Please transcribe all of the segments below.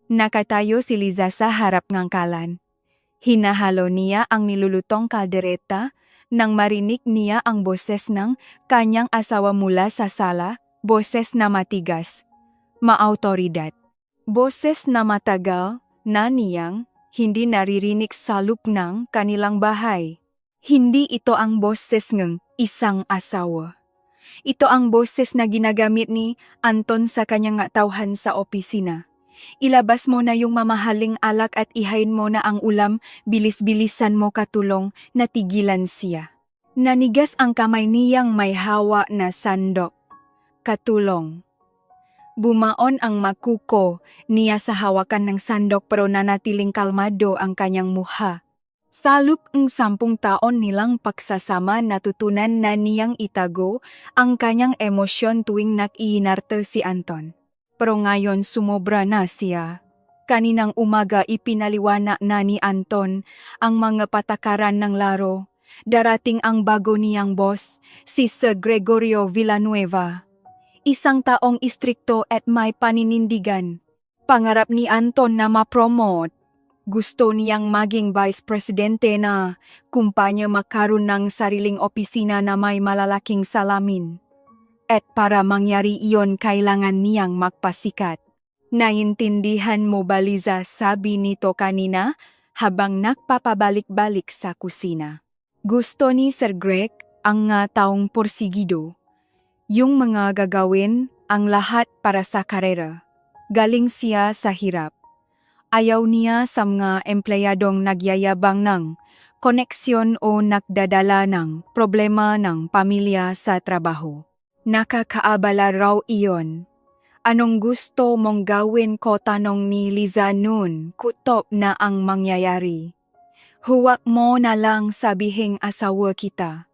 Nakatayo si Liza sa harap ngangkalan. Hinahalo niya ang nilulutong kaldereta nang marinig niya ang boses ng kanyang asawa mula sa sala, boses na matigas, maautoridad. Boses na matagal na niyang hindi naririnig sa loob ng kanilang bahay. Hindi ito ang boses ng isang asawa. Ito ang boses na ginagamit ni Anton sa kanyang tauhan sa opisina. Ilabas mo na yung mamahaling alak at ihain mo na ang ulam, bilis-bilisan mo katulong, natigilan siya. Nanigas ang kamay niyang may hawa na sandok. Katulong. Bumaon ang makuko niya sa hawakan ng sandok pero nanatiling kalmado ang kanyang mukha. Sa loob ng 10 taon nilang pagsasama natutunan na niyang itago ang kanyang emosyon tuwing nag-iinarte si Anton. Pero ngayon sumobra na siya. Kaninang umaga ipinaliwanag na ni Anton ang mga patakaran ng laro. Darating ang bago niyang boss, si Sir Gregorio Villanueva. Isang taong istrikto at may paninindigan. Pangarap ni Anton na ma-promote. Gusto niyang maging vice presidente na kumpanya magkaroon ng sariling opisina na may malalaking salamin. At para mangyari iyon kailangan niyang magpasikat. Naintindihan mo ba Liza, sabi nito kanina habang nagpapabalik-balik sa kusina. Gusto ni Sir Greg ang taong porsigido. Yung mga gagawin ang lahat para sa karera. Galing siya sa hirap. Ayaw niya sa mga empleyadong nagyayabang ng koneksyon o nagdadala ng problema ng pamilya sa trabaho. Nakakaabala raw iyon. Anong gusto mong gawin ko, tanong ni Liza noon, kutob na ang mangyayari. Huwag mo na lang sabihing asawa kita.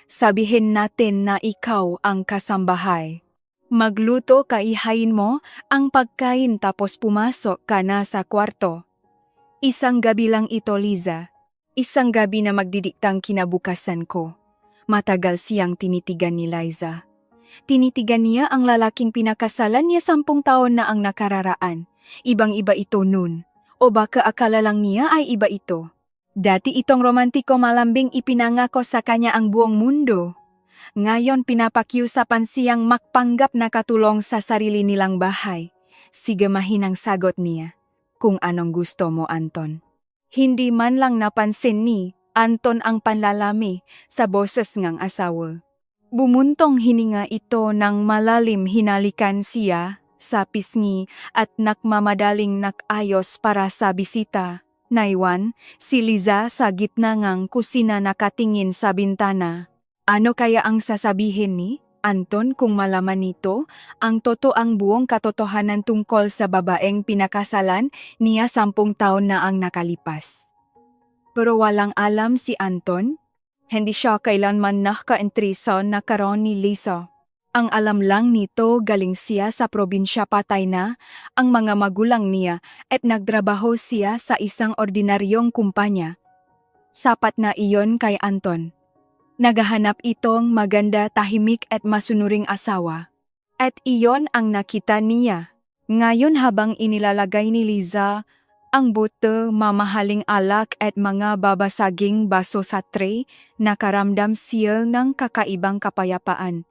Sabihin natin na ikaw ang kasambahay. Magluto ka, ihain mo ang pagkain tapos pumasok ka na sa kwarto. Isang gabi lang ito, Liza. Isang gabi na magdidiktang kinabukasan ko. Matagal siyang tinitigan ni Liza. Tinitigan niya ang lalaking pinakasalan niya 10 taon na ang nakararaan. Ibang-iba ito nun. O baka akala lang niya ay iba ito. Dati itong romantiko malambing ipinangako sa kanya ang buong mundo. Ngayon pinapakiusapan siyang magpanggap na katulong sa sarili nilang bahay. Sige, mahinang sagot niya. Kung anong gusto mo, Anton. Hindi man lang napansin ni Anton ang panlalami sa boses ng asawa. Bumuntong hininga ito ng malalim, hinalikan siya sa pisngi at nakmamadaling nakayos para sa bisita. Naiwan si Liza sa gitna ng kusina nakatingin sa bintana. Ano kaya ang sasabihin ni Anton kung malaman nito ang totoang buong katotohanan tungkol sa babaeng pinakasalan niya 10 taon na ang nakalipas? Pero walang alam si Anton. Hindi siya kailanman naka-entry sa nakaroon ni Liza. Ang alam lang nito galing siya sa probinsya, patay na ang mga magulang niya at nagtrabaho siya sa isang ordinaryong kumpanya. Sapat na iyon kay Anton. Naghahanap itong maganda, tahimik at masunuring asawa. At iyon ang nakita niya. Ngayon habang inilalagay ni Liza ang bote, mamahaling alak at mga babasaging baso sa tray, nakaramdam siya ng kakaibang kapayapaan.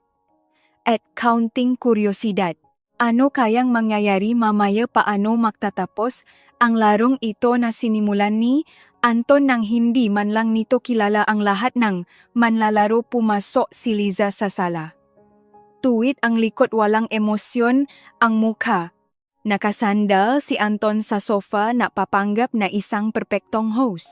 At kaunting kuryosidad. Ano kayang mangyayari mamaya, paano magtatapos ang larong ito na sinimulan ni Anton nang hindi man lang nito kilala ang lahat ng manlalaro? Pumasok si Liza sa sala. Tuwid ang likod, walang emosyon ang mukha. Nakasandal si Anton sa sofa na papanggap na isang perpektong host.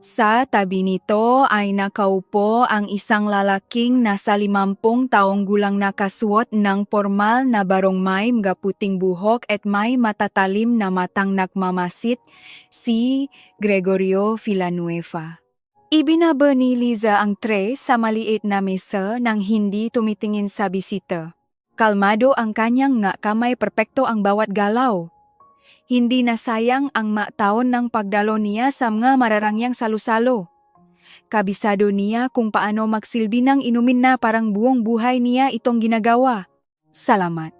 Sa tabi nito ay nakaupo ang isang lalaking nasa 50 taong gulang, nakasuot ng formal na barong may gaputing buhok at may matatalim na matang nagmamasid, si Gregorio Villanueva. Ibinaba ni Liza ang tray sa maliit na mesa nang hindi tumitingin sa bisita. Kalmado ang kanyang kamay, perpekto ang bawat galaw. Hindi na sayang ang taon ng pagdalo niya sa mga mararangyang salusalo. Kabisado niya kung paano magsilbi ng inumin na parang buong buhay niya itong ginagawa. Salamat.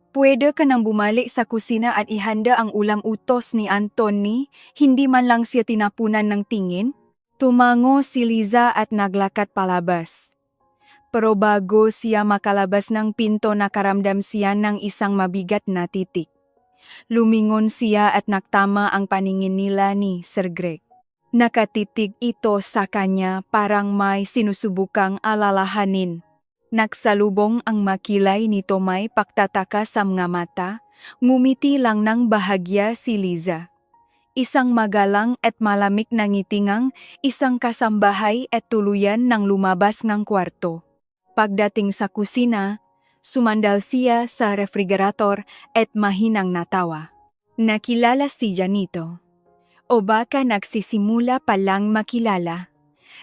Pwede ka nang bumalik sa kusina at ihanda ang ulam utos ni Anthony, hindi man lang siya tinapunan ng tingin. Tumango si Liza at naglakat palabas. Pero bago siya makalabas ng pinto nakaramdam siya ng isang mabigat na titik. Lumingon siya at naktama ang paningin nila ni Sir Greg. Nakatitig ito sa kanya parang may sinusubukang alalahanin. Nagsalubong ang makilay nito may pagtataka sa mga mata, ngumiti lang ng bahagya si Liza. Isang magalang at malamig na ngitingang isang kasambahay at tuluyan nang lumabas ng kwarto. Pagdating sa kusina, sumandal siya sa refrigerator at mahinang natawa. Nakilala siya nito. O baka nagsisimula pa lang makilala.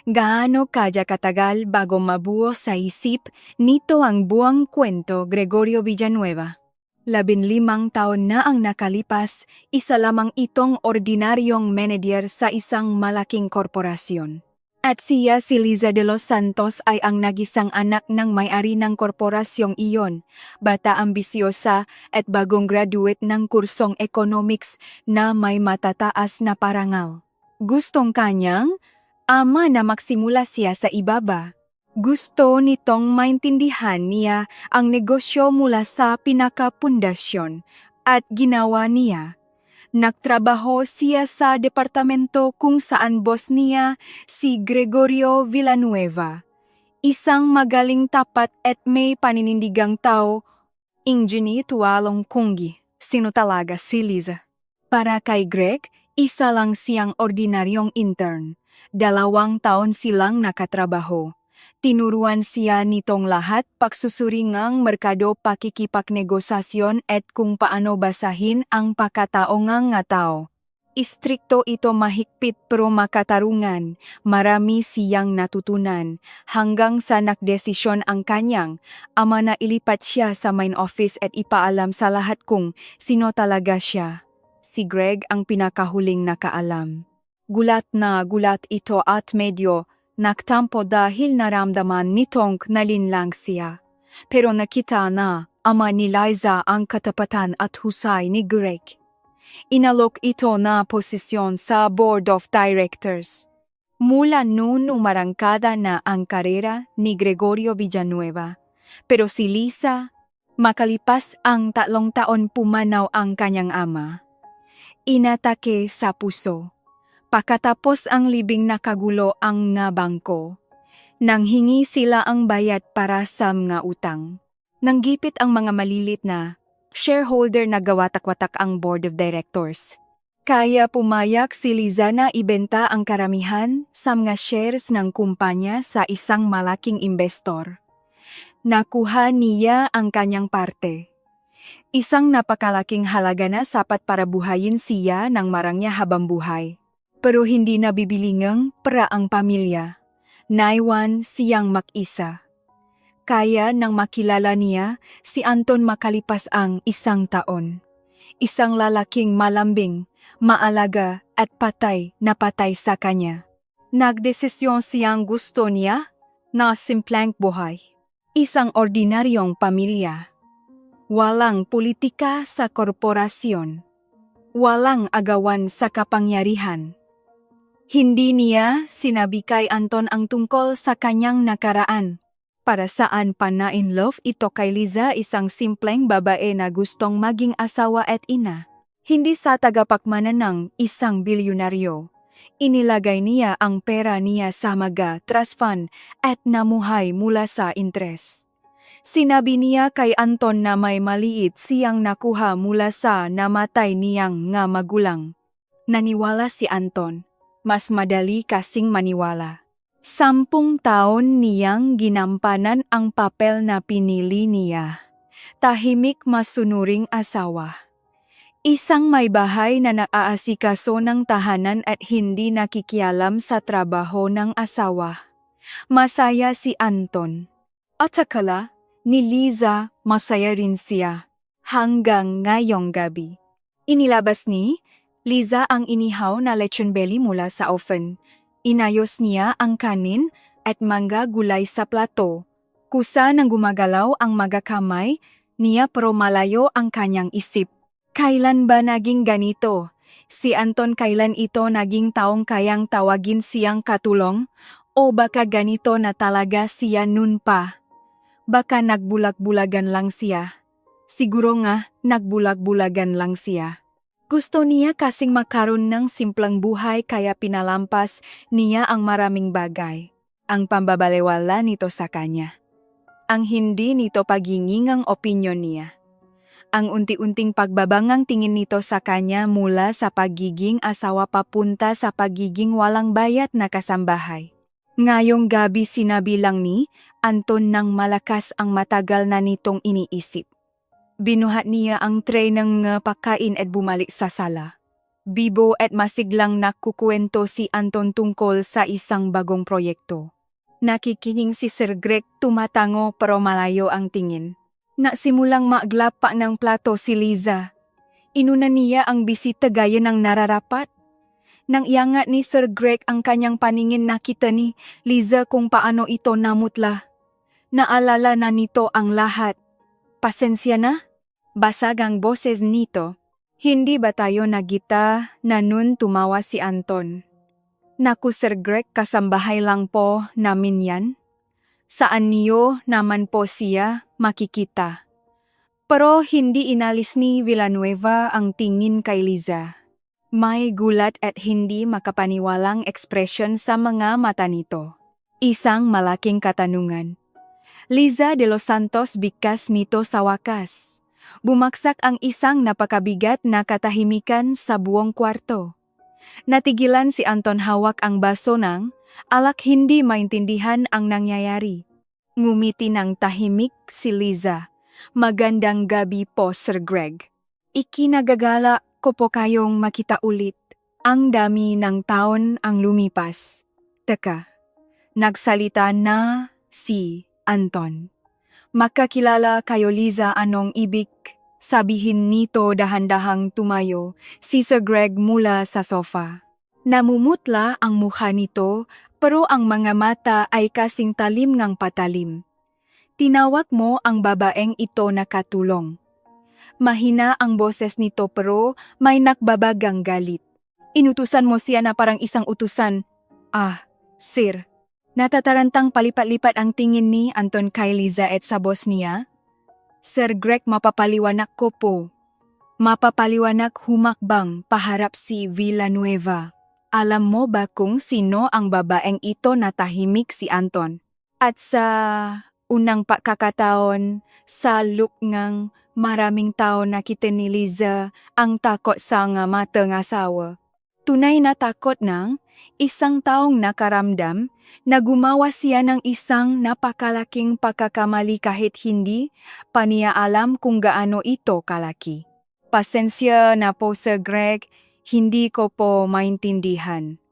Gaano kaya katagal bago mabuo sa isip nito ang buwang kwento Gregorio Villanueva. 15 taon na ang nakalipas, isa lamang itong ordinaryong manager sa isang malaking korporasyon. At siya si Liza de los Santos ay ang nagisang anak ng may-ari ng korporasyong iyon, bata ambisyosa at bagong graduate ng kursong economics na may matataas na parangal. Gustong kanyang ama na magsimula siya sa ibaba. Gusto nitong maintindihan niya ang negosyo mula sa pinakapundasyon at ginawa niya. Nagtrabaho siya sa departamento kung saan boss niya si Gregorio Villanueva. Isang magaling tapat at may paninindigang tao, Ingenio Tualong Kungi, sino talaga si Liza. Para kay Greg, isa lang siyang ordinaryong intern. 2 taon silang nakatrabaho. Tinuruan siya nitong lahat pagsusuringang merkado pakikipagnegosasyon at kung paano basahin ang pagkataong nga tao. Istrikto ito mahigpit pero makatarungan, marami siyang natutunan hanggang sa nakdesisyon ang kanyang ama na ilipat siya sa main office at ipaalam sa lahat kung sino talaga siya. Si Greg ang pinakahuling nakaalam. Gulat na gulat ito at medyo nagtampo dahil naramdaman nitong nalinlang siya. Pero nakita na ama ni Liza ang katapatan at husay ni Greg. Inalok ito na posisyon sa Board of Directors. Mula noon umarangkada na ang karera ni Gregorio Villanueva. Pero si Liza, makalipas ang 3 taon pumanaw ang kanyang ama. Inatake sa puso. Pagkatapos ang libing nakagulo ang nga bangko. Nanghingi sila ang bayad para sa mga utang. Nanggipit ang mga malilit na shareholder na gawatak-watak ang board of directors. Kaya pumayak si Liza na ibenta ang karamihan sa mga shares ng kumpanya sa isang malaking investor. Nakuha niya ang kanyang parte. Isang napakalaking halaga na sapat para buhayin siya ng marangya habang buhay. Pero hindi nabibilingang para ang pamilya. Naiwan siyang mag-isa. Kaya nang makilala niya si Anton makalipas ang 1 taon. Isang lalaking malambing, maalaga at patay na patay sa kanya. Nagdesisyon siyang gusto niya na simpleng buhay. Isang ordinaryong pamilya. Walang politika sa korporasyon. Walang agawan sa kapangyarihan. Hindi niya sinabi kay Anton ang tungkol sa kanyang nakaraan. Para saan pa na in love ito kay Liza, isang simpleng babae na gustong maging asawa at ina. Hindi sa tagapagmana ng isang bilyonaryo. Inilagay niya ang pera niya sa mga trust fund at namuhay mula sa interes. Sinabi niya kay Anton na may maliit siyang nakuha mula sa namatay niyang nga magulang. Naniwala si Anton. Mas madali kasing maniwala. 10 taon niyang ginampanan ang papel na pinili niya. Tahimik masunuring asawa. Isang may bahay na naaasikaso ng tahanan at hindi nakikialam sa trabaho ng asawa. Masaya si Anton. At akala ni Liza masaya rin siya. Hanggang ngayong gabi. Inilabas ni Liza ang inihaw na lechon belly mula sa oven. Inayos niya ang kanin at mangga gulay sa plato. Kusa nang gumagalaw ang mga kamay, niya pero malayo ang kanyang isip. Kailan ba naging ganito? Si Anton kailan ito naging taong kayang tawagin siyang katulong? O baka ganito na talaga siya nun pa? Baka nagbulag-bulagan lang siya. Siguro nga, nagbulag-bulagan lang siya. Gusto niya kasing makaroon ng simplang buhay kaya pinalampas niya ang maraming bagay. Ang pambabalewala nito sa kanya. Ang hindi nito paghingingang opinyon niya. Ang unti-unting pagbabangang tingin nito sa kanya mula sa pagiging asawa papunta sa pagiging walang bayat na kasambahay. Ngayong gabi sinabi lang ni Anton ng malakas ang matagal na nitong iniisip. Binuhat niya ang tray ng pagkain at bumalik sa sala. Bibo at masiglang nakukuwento si Anton tungkol sa isang bagong proyekto. Nakikinig si Sir Greg tumatango pero malayo ang tingin. Nasimulang maglapa ng plato si Liza. Inuna niya ang bisita gaya ng nararapat. Nang iangat ni Sir Greg ang kanyang paningin nakita ni Liza kung paano ito namutla. Naalala na nito ang lahat. Pasensya na? Basag ang boses nito. Hindi ba tayo nagita na nun tumawa si Anton? Naku Sir Greg, kasambahay lang po namin yan. Saan niyo naman po siya makikita? Pero hindi inalis ni Villanueva ang tingin kay Liza. May gulat at hindi makapaniwalang ekspresyon sa mga mata nito. Isang malaking katanungan. Liza de los Santos bigkas nito sa wakas. Bumaksak ang isang napakabigat na katahimikan sa buong kwarto. Natigilan si Anton hawak ang baso ng alak hindi maintindihan ang nangyayari. Ngumiti ng tahimik si Liza. Magandang gabi po Sir Greg. Ikinagagala ko po kayong makita ulit. Ang dami ng taon ang lumipas. Teka, nagsalita na si Anton. Makakilala kayo Liza anong ibig sabihin nito dahan-dahang tumayo si Sir Greg mula sa sofa. Namumutla ang mukha nito pero ang mga mata ay kasing talim ngang patalim. Tinawag mo ang babaeng ito na katulong. Mahina ang boses nito pero may nakbabagang galit. Inutusan mo siya na parang isang utusan. Ah, sir. Natatarantang palipat-lipat ang tingin ni Anton kay Liza at sa boss niya. Sir Greg, mapapaliwanag ko po. Mapapaliwanag humakbang paharap si Villanueva. Alam mo ba kung sino ang babaeng ito na tahimik si Anton? At sa unang pagkakataon, sa look ngang maraming tao nakita ni Liza ang takot sa nga mata ng asawa. Tunay na takot ng isang taong nakaramdam na gumawa siya ng isang napakalaking pagkakamali kahit hindi pa niya alam kung gaano ito kalaki. Pasensya na po Sir Greg, hindi ko po maintindihan.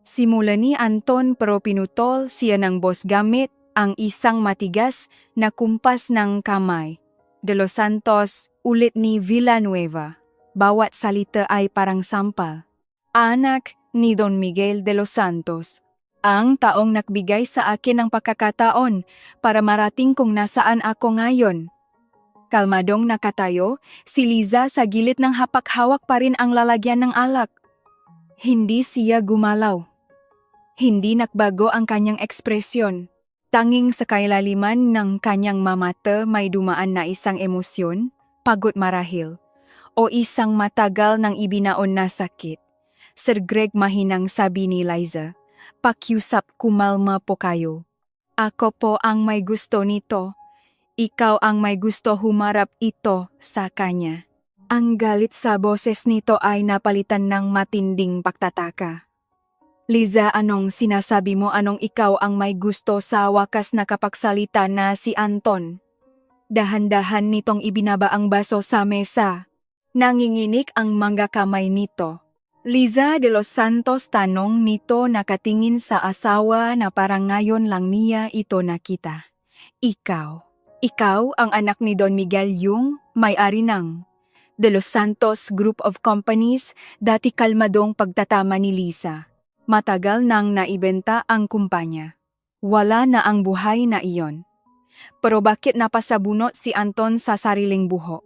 Simula ni Anton pero pinutol siya ng boss gamit ang isang matigas na kumpas ng kamay. De los Santos, ulit ni Villanueva. Bawat salita ay parang sampal. Anak ni Don Miguel de los Santos. Ang taong nagbigay sa akin ng pagkakataon para marating kung nasaan ako ngayon. Kalmadong nakatayo, si Liza sa gilid ng hapak-hawak pa rin ang lalagyan ng alak. Hindi siya gumalaw. Hindi nagbago ang kanyang ekspresyon. Tanging sa kailaliman ng kanyang mamata may dumaan na isang emosyon, pagod marahil, o isang matagal nang ibinaon na sakit. Sir Greg, mahinang sabi ni Liza, pakiusap kumalma po kayo. Ako po ang may gusto nito. Ikaw ang may gusto humarap ito sa kanya. Ang galit sa boses nito ay napalitan ng matinding pagtataka. Liza, anong sinasabi mo anong ikaw ang may gusto sa wakas na kapagsalita na si Anton? Dahan-dahan nitong ibinaba ang baso sa mesa. Nanginginig ang mga kamay nito. Liza de los Santos, tanong nito nakatingin sa asawa na parang ngayon lang niya ito nakita. Ikaw ang anak ni Don Miguel yung may-ari ng De los Santos Group of Companies, dati kalmadong pagtatama ni Liza. Matagal nang naibenta ang kumpanya. Wala na ang buhay na iyon. Pero bakit napasabunot si Anton sa sariling buhok?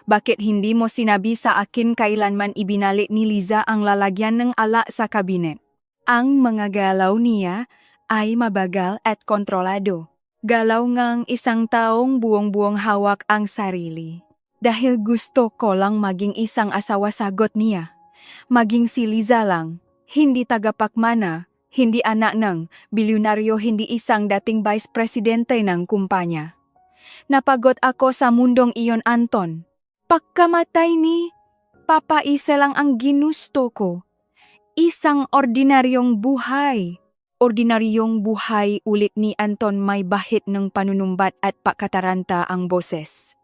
Bakit hindi mo sinabi sa akin kailanman ibinalik ni Liza ang lalagyan ng alak sa kabinet? Ang mga galaw niya ay mabagal at kontrolado. Galaw ngang isang taong buong-buong hawak ang sarili. Dahil gusto ko lang maging isang asawa, sagot niya. Maging si Liza lang, hindi tagapakmana, hindi anak ng bilyonaryo, hindi isang dating vice presidente ng kumpanya. Napagod ako sa mundong iyon, Anton. Pagkamatay ni Papa, isa lang ang ginusto ko. Isang ordinaryong buhay. Ordinaryong buhay, ulit ni Anton, may bahid ng panunumbat at pagkataranta ang boses.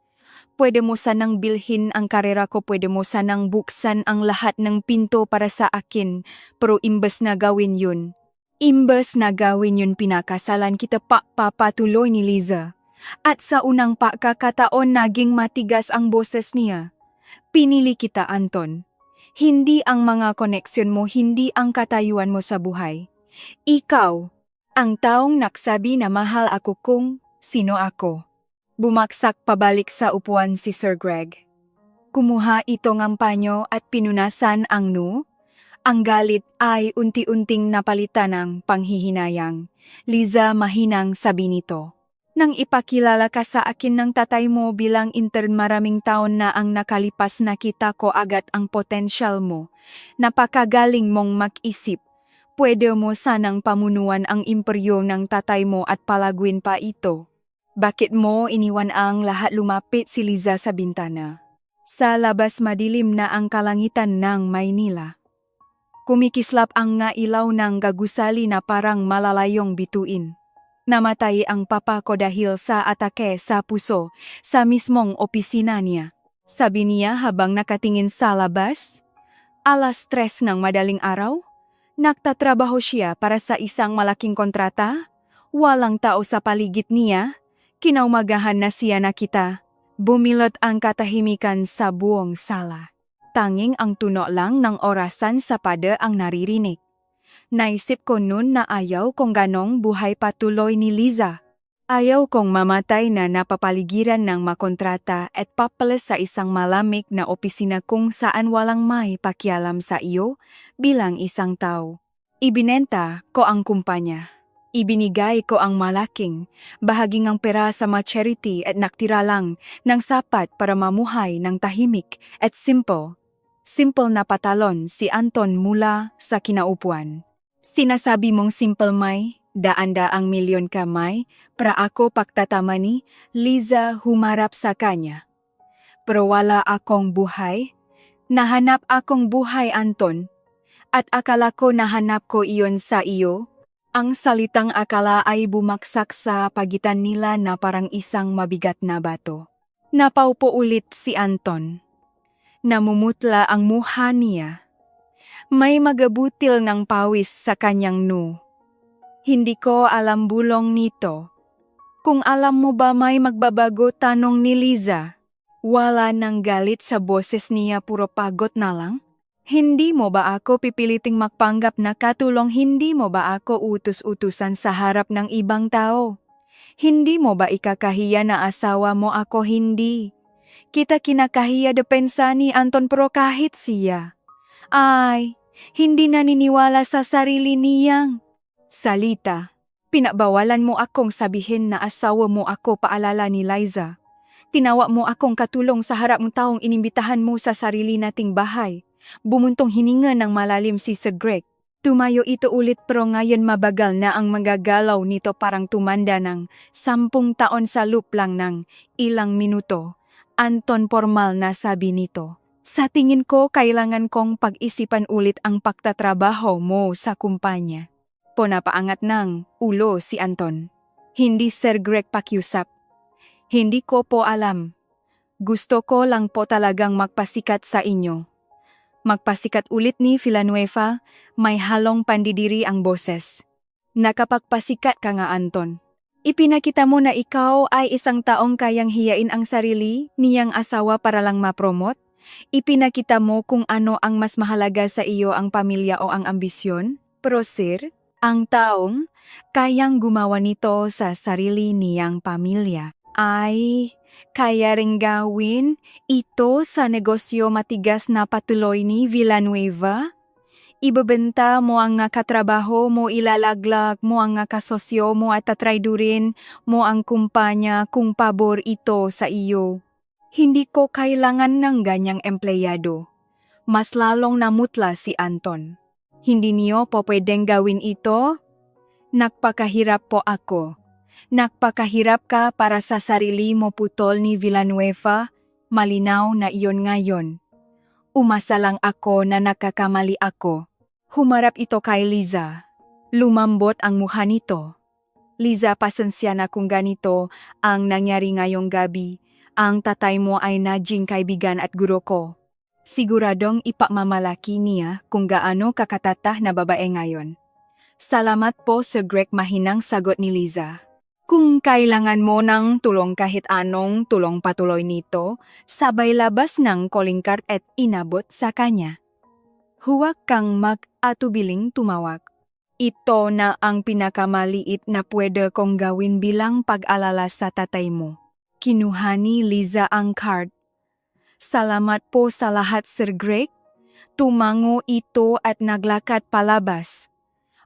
Pwede mo sanang bilhin ang karera ko, pwede mo sanang buksan ang lahat ng pinto para sa akin, pero imbes na gawin yun, pinakasalan kita, papatuloy ni Liza. At sa unang pagkakataon naging matigas ang boses niya. Pinili kita, Anton. Hindi ang mga koneksyon mo, hindi ang katayuan mo sa buhay. Ikaw, ang taong nagsabi na mahal ako kung sino ako. Bumaksak pabalik sa upuan si Sir Greg. Kumuha ito ng panyo at pinunasan ang nu. Ang galit ay unti-unting napalitan ng panghihinayang. Liza, mahinang sabi nito. Nang ipakilala ka sa akin ng tatay mo bilang intern, maraming taon na ang nakalipas, nakita ko agad ang potensyal mo. Napakagaling mong mag-isip. Pwede mo sanang pamunuan ang imperyo ng tatay mo at palaguin pa ito. Bakit mo iniwan ang lahat? Lumapit si Liza sa bintana. Sa labas madilim na ang kalangitan ng Maynila. Kumikislap ang nga ilaw ng gagusali na parang malalayong bituin. Namatay ang papa ko dahil sa atake sa puso sa mismong opisina niya. Sabi niya habang nakatingin sa labas. 3:00 ng madaling araw, nagtatrabaho siya para sa isang malaking kontrata. Walang tao sa paligid niya. Kinaumagahan na siya nakita. Bumilot ang katahimikan sa buong sala. Tanging ang tunog lang ng orasan sa pada ang naririnig. Naisip ko noon na ayaw kong ganong buhay, patuloy ni Liza. Ayaw kong mamatay na napapaligiran ng makontrata at papalas sa isang malamig na opisina kung saan walang may pakialam sa iyo bilang isang tao. Ibinenta ko ang kumpanya. Ibinigay ko ang malaking bahaging ng pera sa mga charity at naktira lang ng sapat para mamuhay ng tahimik at simple. Simple na patalon si Anton mula sa kinaupuan. Sinasabi mong simple, may daan-daang milyon ka, may para ako pagtatama ni Liza, humarap sa kanya. Pero wala akong buhay. Nahanap akong buhay, Anton. At akala ko nahanap ko iyon sa iyo. Ang salitang akala ay bumaksak sa pagitan nila na parang isang mabigat na bato. Napaupo ulit si Anton. Namumutla ang mukha niya. May magabutil ng pawis sa kanyang nu. Hindi ko alam bulong nito. Kung alam mo ba may magbabago, tanong ni Liza. Wala nang galit sa boses niya, puro pagod na lang. Hindi mo ba ako pipiliting magpanggap na katulong? Hindi mo ba ako utus-utusan sa harap ng ibang tao? Hindi mo ba ikakahiya na asawa mo ako? Hindi. Kita kinakahiya, depensa ni Anton, pero kahit siya ay hindi naniniwala sa sarili niyang salita. Pinabawalan mo akong sabihin na asawa mo ako, paalala ni Liza. Tinawa mo akong katulong sa harap ng taong inimbitahan mo sa sarili nating bahay. Bumuntong hininga ng malalim si Sir Greg. Tumayo ito ulit, pero ngayon mabagal na ang magagalaw nito, parang tumanda ng 10 taon sa loop lang ng ilang minuto. Anton, formal na sabi nito. Sa tingin ko kailangan kong pag-isipan ulit ang pagtatrabaho mo sa kumpanya. Napaangat ng ulo si Anton. Hindi, Sir Greg, pakiusap. Hindi ko po alam. Gusto ko lang po talagang magpasikat sa inyo. Magpasikat ulit ni Villanueva, may halong pandidiri ang boses. Nakapagpasikat ka nga, Anton. Ipinakita mo na ikaw ay isang taong kayang hiyain ang sarili niyang asawa para lang ma-promote. Ipinakita mo kung ano ang mas mahalaga sa iyo, ang pamilya o ang ambisyon. Pero sir, Ang taong kayang gumawa nito sa sarili niyang pamilya ay kaya ring gawin ito sa negosyo matigas na patuloy ni Villanueva. Ibebenta mo ang nga katrabaho mo, ilalaglag mo ang nga kasosyo mo at tatraydurin mo ang kumpanya kung pabor ito sa iyo. Hindi ko kailangan ng ganyang empleyado. Mas lalong namutla si Anton. Hindi niyo po pwedeng gawin ito? Nagpakahirap po ako. Nagpakahirap ka para sa sarili mo, putol ni Villanueva. Malinaw na iyon ngayon. Umasa lang ako na nakakamali ako. Humarap ito kay Liza. Lumambot ang mukha nito. Liza, pasensya na kung ganito ang nangyari ngayong gabi. Ang tatay mo ay naging kaibigan at guro ko. Siguradong ipamamalaki niya kung gaano kakatatah na babae ngayon. Salamat po, Sir Greg, mahinang sagot ni Liza. Kung kailangan mo ng tulong kahit anong tulong patuloy nito, sabay labas ng calling card at inabot sa kanya. Huwag kang mag-atubiling tumawag. Ito na ang pinakamaliit na pwede kong gawin bilang pag-alala sa tatay mo. Kinuha ni Liza ang card. Salamat po sa lahat, Sir Greg. Tumango ito at naglakad palabas.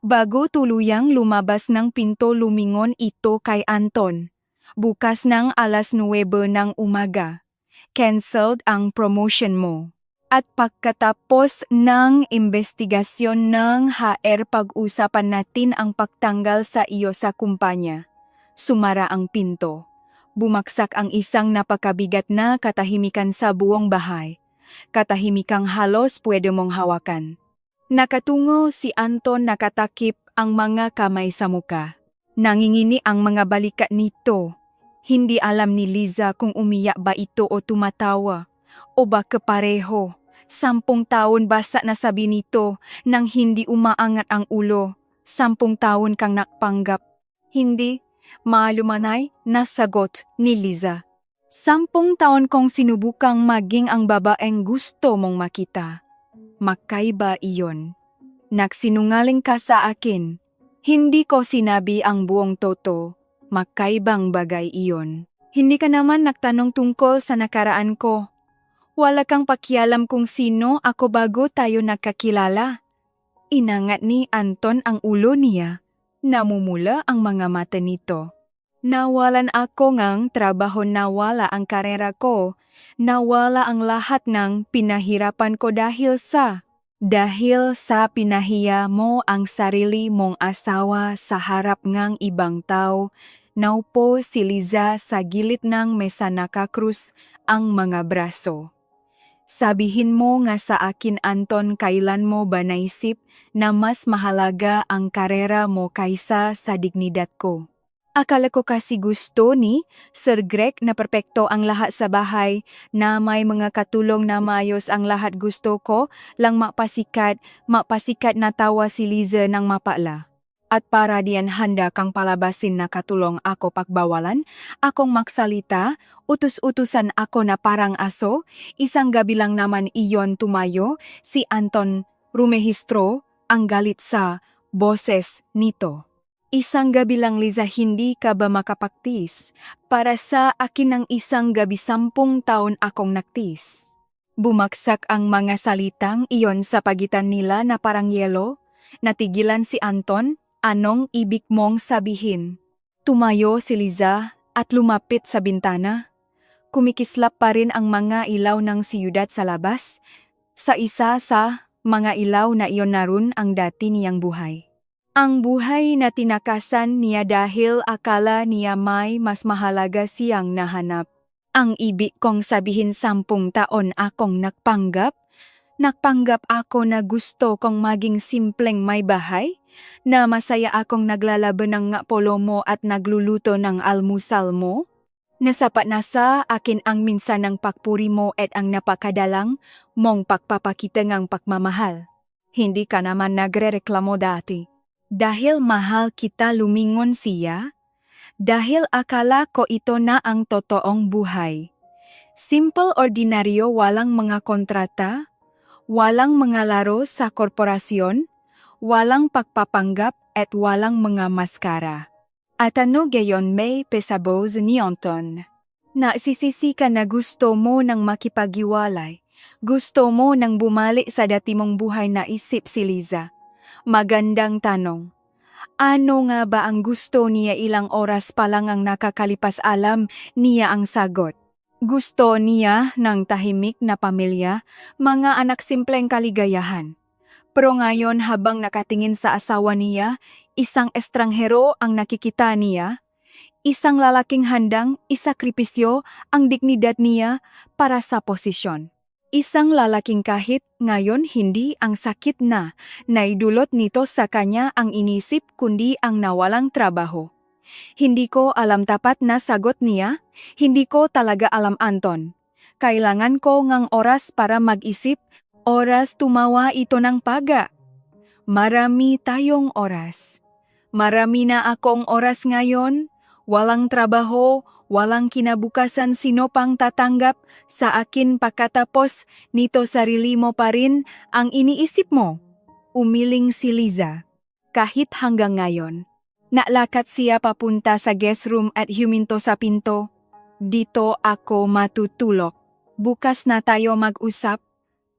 Bago tuluyang lumabas ng pinto, lumingon ito kay Anton. Bukas ng alas 9 ng umaga. Cancelled ang promotion mo. At pagkatapos ng investigasyon ng HR, pag-usapan natin ang pagtanggal sa iyo sa kumpanya. Sumara ang pinto. Bumaksak ang isang napakabigat na katahimikan sa buong bahay. Katahimikang halos pwede mong hawakan. Nakatungo si Anton, nakatakip ang mga kamay sa muka. Nangingini ang mga balikat nito. Hindi alam ni Liza kung umiyak ba ito o tumatawa. O ba kapareho. 10 taon basa na sabi nito nang hindi umaangat ang ulo. 10 taon kang nakpanggap. Hindi. Maalumanay na sagot ni Liza. 10 taon kong sinubukang maging ang babaeng gusto mong makita. Magkaiba iyon. Nagsinungaling ka sa akin. Hindi ko sinabi ang buong totoo. Magkaibang bagay iyon. Hindi ka naman nagtanong tungkol sa nakaraan ko. Wala kang pakialam kung sino ako bago tayo nakakilala. Inangat ni Anton ang ulo niya. Namumula ang mga mata nito. Nawalan ako ngang trabaho, nawala ang karera ko. Nawala ang lahat ng pinahirapan ko dahil sa pinahiya mo ang sarili mong asawa sa harap ng ibang tao. Naupo si Liza sa gilid ng mesa, nakakrus ang mga braso. Sabihin mo nga sa akin, Anton, kailan mo ba naisip na mas mahalaga ang karera mo kaysa sa dignidad ko? Akala ko kasi gusto ni Sir Greg na perpekto ang lahat sa bahay, na may mga katulong na maayos ang lahat. Gusto ko lang mapasikat na tawa si Liza ng mapala. At para diyan handa kang palabasin na katulong ako, pagbawalan akong magsalita, utus-utusan ako na parang aso. Isang gabi lang naman iyon. Tumayo si Anton, rumehistro ang galit sa boses nito. Isang gabi lang, Liza, hindi ka ba makapaktis? Para sa akin ng isang gabi, 10 taon akong naktis. Bumaksak ang mga salitang iyon sa pagitan nila na parang yelo. Natigilan si Anton. Anong ibig mong sabihin? Tumayo si Liza at lumapit sa bintana. Kumikislap pa rin ang mga ilaw ng siyudad sa labas. Sa isa sa mga ilaw na iyon naroon ang dati niyang buhay. Ang buhay na tinakasan niya dahil akala niya may mas mahalaga siyang nahanap. Ang ibig kong sabihin, 10 taon akong nagpanggap. Nagpanggap ako na gusto kong maging simpleng may bahay, na masaya akong naglalaban ng polo mo at nagluluto ng almusal mo. Nasapat na sa akin ang minsan ng pagpuri mo at ang napakadalang mong pagpapakita ng pagmamahal. Hindi ka naman nagrereklamo dati. Dahil mahal kita, lumingon siya. Dahil akala ko ito na ang totoong buhay. Simple, ordinaryo, walang mga kontrata, walang mga laro sa korporasyon, walang pagpapanggap at walang mga maskara. At ano gayon may pesabos ni Anton? Naisisisi ka na gusto mo nang makipag-iwalay. Gusto mo nang bumalik sa dati mong buhay na isip si Liza. Magandang tanong. Ano nga ba ang gusto niya? Ilang oras pa lang ang nakakalipas, alam niya ang sagot. Gusto niya ng tahimik na pamilya, mga anak, simpleng kaligayahan. Pero ngayon habang nakatingin sa asawa niya, isang estranghero ang nakikita niya, isang lalaking handang isakripisyo ang dignidad niya para sa posisyon. Isang lalaking kahit ngayon hindi ang sakit na naidulot nito sa kanya ang inisip kundi ang nawalang trabaho. Hindi ko alam, tapat na sagot niya. Hindi ko talaga alam, Anton. Kailangan ko ngang oras para mag-isip, oras tumawa ito ng paga. Marami tayong oras. Marami na akong oras ngayon. Walang trabaho, walang kinabukasan, sino pang tatanggap sa akin pagkatapos nito? Sarili mo pa rin ang iniisip mo. Umiling si Liza. Kahit hanggang ngayon. Nalakat siya papunta sa guest room at huminto sa pinto. Dito ako matutulog. Bukas na tayo mag-usap.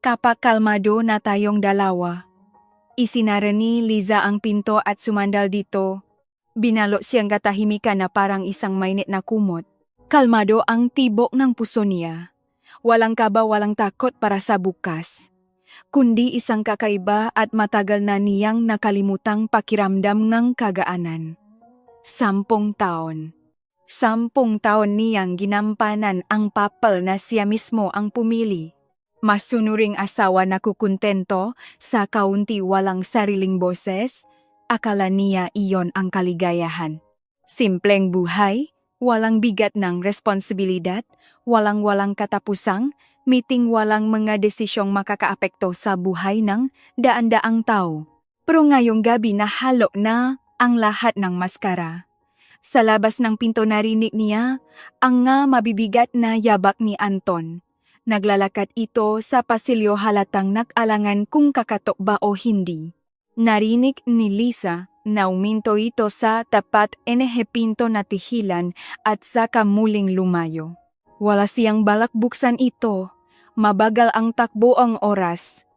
Kapag kalmado na tayong dalawa. Isinara ni Liza ang pinto at sumandal dito. Binalot siyang katahimikan na parang isang mainit na kumot. Kalmado ang tibok ng puso niya. Walang kaba, walang takot para sa bukas. Kundi isang kakaiba at matagal na niyang nakalimutang pakiramdam ng kagaanan. 10 taon. 10 taon niyang ginampanan ang papel na siya mismo ang pumili. Masunuring asawa na kukuntento sa kaunti, walang sariling boses. Akala niya iyon ang kaligayahan. Simpleng buhay, walang bigat ng responsibilidad, walang katapusang, meeting, walang mga desisyong makakaapekto sa buhay ng daan-daang tao. Pero ngayong gabi nahalo na ang lahat ng maskara. Sa labas ng pinto narinig niya ang nga mabibigat na yabak ni Anton. Naglalakad ito sa pasilyo, halatang nag-alangan kung kakatok ba o hindi. Narinig ni Liza na uminto ito sa tapat pinto na tihilan at saka muling lumayo. Wala siyang balak buksan ito. Mabagal ang takbo ang oras.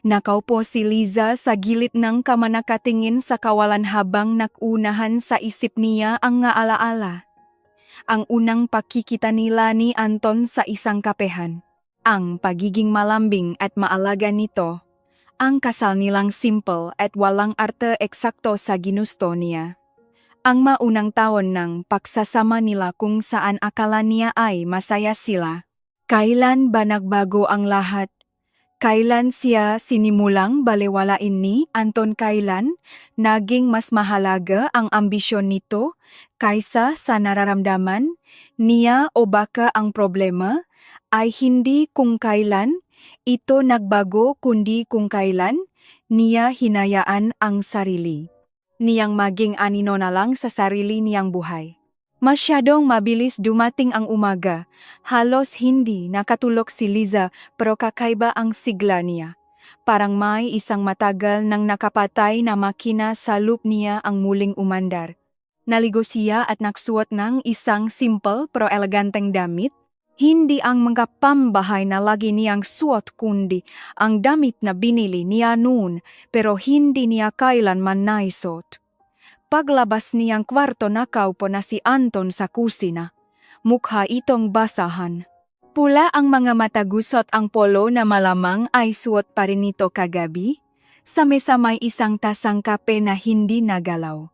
Nakaupo si Liza sa gilid ng kama, nakatingin sa kawalan habang nakunahan sa isip niya ang nga alaala. Ang unang pakikita nila ni Anton sa isang kapehan. Ang pagiging malambing at maalaga nito. Ang kasal nilang simple at walang arte, eksakto sa ginusto niya. Ang maunang taon ng pagsasama nila kung saan akala niya ay masaya sila. Kailan ba nagbago ang lahat? Kailan siya sinimulang balewalain ni Anton? Kailan naging mas mahalaga ang ambisyon nito kaysa sa nararamdaman niya? O baka ang problema ay hindi kung kailan ito nagbago kundi kung kailan niya hinayaan ang sarili niyang maging anino na lang sa sarili niyang buhay. Masyadong mabilis dumating ang umaga. Halos hindi nakatulog si Liza, pero kakaiba ang sigla niya. Parang may isang matagal nang nakapatay na makina sa loop niya ang muling umandar. Naligo siya at nagsuot ng isang simple pero eleganteng damit. Hindi ang mga pambahay na lagi niyang suot kundi ang damit na binili niya noon pero hindi niya kailanman naisuot. Paglabas niyang kwarto, nakaupo na si Anton sa kusina. Mukha itong basahan. Pula ang mga mata, gusot ang polo na malamang ay suot pa rin nito kagabi. Sa mesa may isang tasang kape na hindi nagalaw.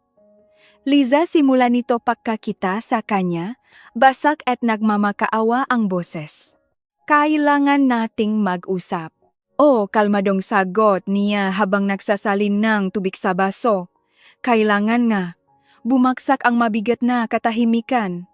Liza, simula nito pagkakita sa kanya, basak at nagmamakaawa ang boses. Kailangan nating mag-usap. O, kalmadong sagot niya habang nagsasalin ng tubig sa baso. Kailangan nga. Bumagsak ang mabigat na katahimikan.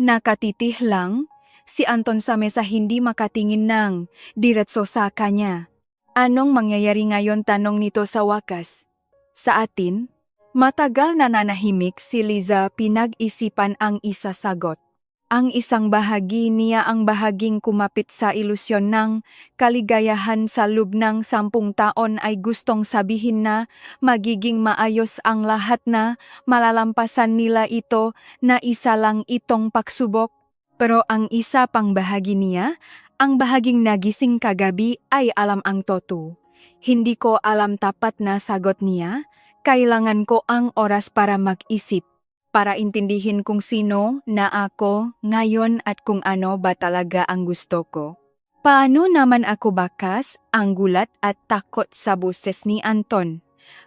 Nakatitih lang si Anton sa mesa, hindi makatingin ng diretso sa kanya. Anong mangyayari ngayon? Tanong nito sa wakas. Sa atin? Matagal na nanahimik si Liza, pinag-isipan ang isasagot. Ang isang bahagi niya ang bahaging kumapit sa ilusyon ng kaligayahan sa loob ng 10 taon ay gustong sabihin na magiging maayos ang lahat na malalampasan nila ito na isa lang itong pagsubok. Pero ang isa pang bahagi niya, ang bahaging nagising kagabi ay alam ang totoo. Hindi ko alam tapat na sagot niya, kailangan ko ang oras para mag-isip, para intindihin kung sino na ako ngayon at kung ano ba talaga ang gusto ko. Paano naman ako bakas ang gulat at takot sa boses ni Anton?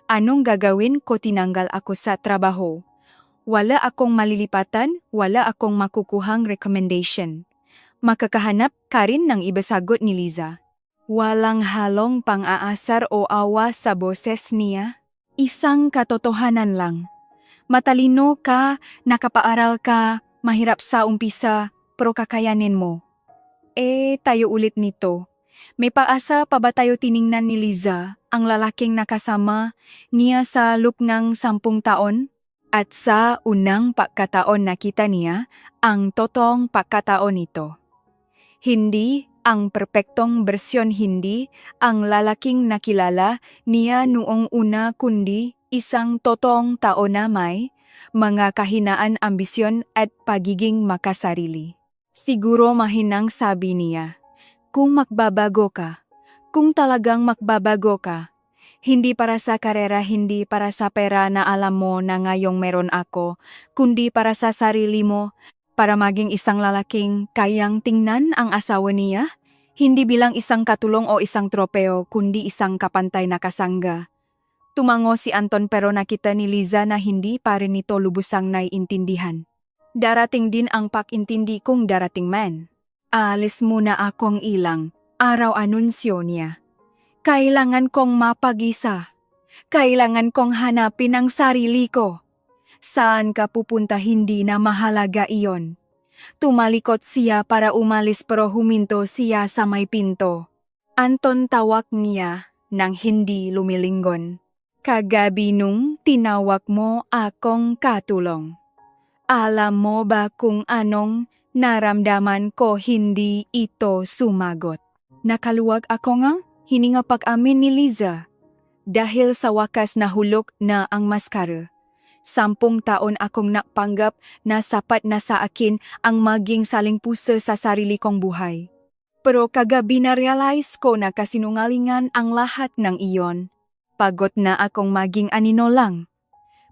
Anong gagawin ko tinanggal ako sa trabaho? Wala akong malilipatan, wala akong makukuhang recommendation. Makakahanap ka rin ng iba, sagot ni Liza. Walang halong pang-aasar o awa sa boses niya. Isang katotohanan lang. Matalino ka, nakapaaral ka, mahirap sa umpisa, pero kakayanin mo. Tayo ulit nito. May paasa pa ba tayo tiningnan ni Liza, ang lalaking nakasama niya sa loob ng 10 taon? At sa unang pagkataon nakita niya ang totoong pagkataon nito. Hindi ang perpektong bersyon, hindi ang lalaking nakilala niya noong una, kundi isang totoong tao na may mga kahinaan, ambisyon at pagiging makasarili. Siguro mahinang sabi niya, kung magbabago ka, kung talagang magbabago ka, hindi para sa karera, hindi para sa pera na alam mo na ngayong meron ako, kundi para sa sarili mo, para maging isang lalaking kayang tingnan ang asawa niya, hindi bilang isang katulong o isang tropeo, kundi isang kapantay na kasangga. Tumango si Anton pero nakita ni Liza na hindi pa rin ito lubusang naiintindihan. Darating din ang pag-intindi kung darating man. Alis muna akong ilang araw, anunsyo niya. Kailangan kong mapag-isa. Kailangan kong hanapin ang sarili ko. Saan ka pupunta, hindi na mahalaga iyon. Tumalikot siya para umalis pero huminto siya sa may pinto. Anton, tawag niya nang hindi lumilingon. Kagabi nung tinawag mo akong katulong. Alam mo ba kung anong naramdaman ko? Hindi ito sumagot. Nakaluwag ako nga, hininga pag-amin ni Liza. Dahil sa wakas nahulog na ang maskara. 10 taon akong napanggap na sapat na sa akin ang maging saling puso sa sarili kong buhay. Pero kagabi na-realize ko na kasinungalingan ang lahat ng iyon. Pagod na akong maging anino lang.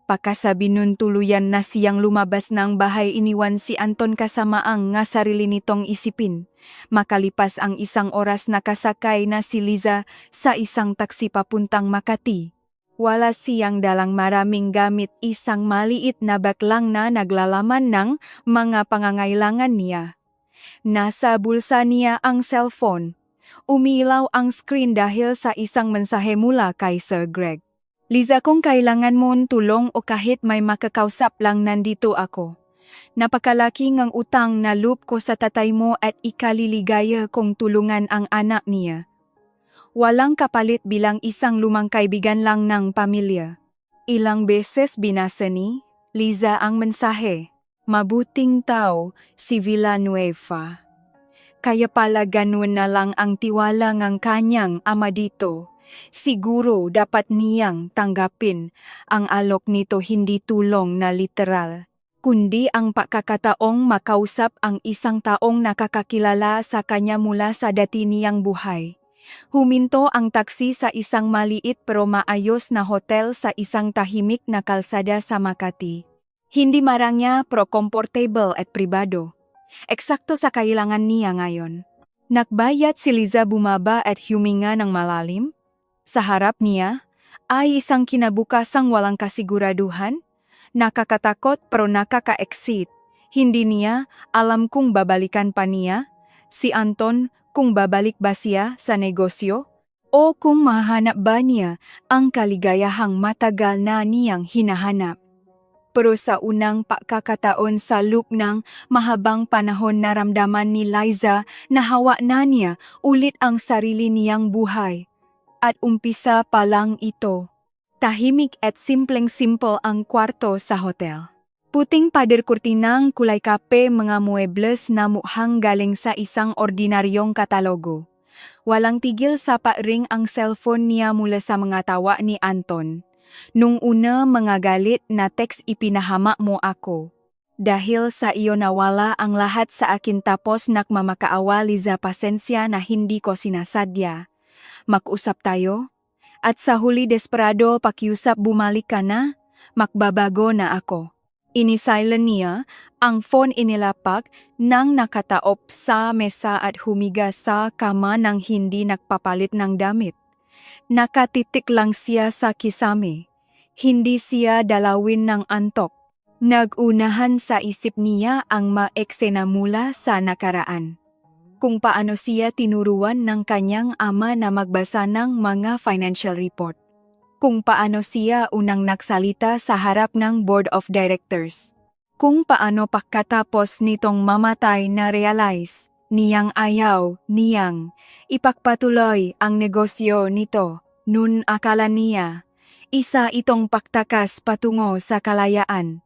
Pagkasabi nun tuluyan na siyang lumabas ng bahay, iniwan si Anton kasama ang nga sarili nitong isipin. Makalipas ang 1 oras nakasakay na si Liza sa isang taksi papuntang Makati. Wala siyang dalang maraming gamit, isang maliit na bag lang na naglalaman ng mga pangangailangan niya. Nasa bulsa niya ang cellphone. Umilaw ang screen dahil sa isang mensahe mula kay Sir Greg. Liza, kung kailangan mong tulong o kahit may makakausap lang, nandito ako. Napakalaki ngang utang na loob ko sa tatay mo at ikaliligaya kong tulungan ang anak niya. Walang kapalit bilang isang lumang kaibigan lang ng pamilya. Ilang beses binasa ni Liza ang mensahe. Mabuting tao si Villanueva. Kaya pala ganun na lang ang tiwala ng kanyang ama dito. Siguro dapat niyang tanggapin ang alok nito, hindi tulong na literal, kundi ang pagkakataong makausap ang isang taong nakakakilala sa kanya mula sa dati niyang buhay. Huminto ang taksi sa isang maliit pero maayos na hotel sa isang tahimik na kalsada sa Makati. Hindi marangya pero comfortable at pribado. Eksakto sa kailangan niya ngayon. Nakbayat si Liza, bumaba at huminga ng malalim. Sa harap niya ay isang kinabukasang walang kasiguraduhan, nakakatakot pero nakaka-excite. Hindi niya alam kung babalikan pa niya si Anton, kung babalik ba siya sa negosyo, o kung mahanap ba niya ang kaligayahang matagal na niyang hinahanap. Pero sa unang pagkakataon sa loob ng mahabang panahon, naramdaman ni Liza na hawa na niya ulit ang sarili niyang buhay. At umpisa pa lang ito. Tahimik at simpleng-simple ang kwarto sa hotel. Puting pader kurtinang kulay kape mga muebles na mukhang galing sa isang ordinaryong katalogo. Walang tigil sa pa-ring ang cellphone niya mula sa mga tawa ni Anton. Nung una mga galit na text ipinahama mo ako. Dahil sa iyo nawala ang lahat sa akin tapos nakmamakaawa Liza pasensya na hindi ko sinasadya. Mag-usap tayo? At sa huli desperado pakiusap bumalik ka na? Makbabago na ako. Inisilent niya ang phone inilapak nang nakataop sa mesa at humiga sa kama nang hindi nagpapalit ng damit. Nakatitik lang siya sa kisame. Hindi siya dalawin ng antok. Nag-unahan sa isip niya ang maeksena mula sa nakaraan. Kung paano siya tinuruan ng kanyang ama na magbasa ng mga financial report. Kung paano siya unang nagsalita sa harap ng board of directors. Kung paano pagkatapos nitong mamatay na realize niyang ayaw niyang ipagpatuloy ang negosyo nito. Nun akala niya, isa itong pagtakas patungo sa kalayaan.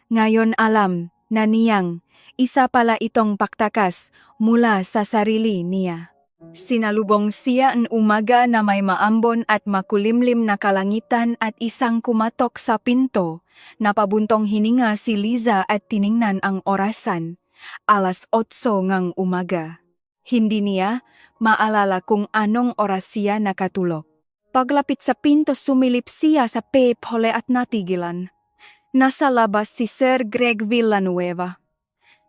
Ngayon alam na niyang isa pala itong pagtakas mula sa sarili niya. Sinalubong siya ang umaga na may maambon at makulimlim na kalangitan at isang kumatok sa pinto. Napabuntong hininga si Liza at tiningnan ang orasan. 8:00 ngang umaga. Hindi niya maalala kung anong oras siya nakatulog. Paglapit sa pinto sumilip siya sa peephole at natigilan. Nasa labas si Sir Greg Villanueva.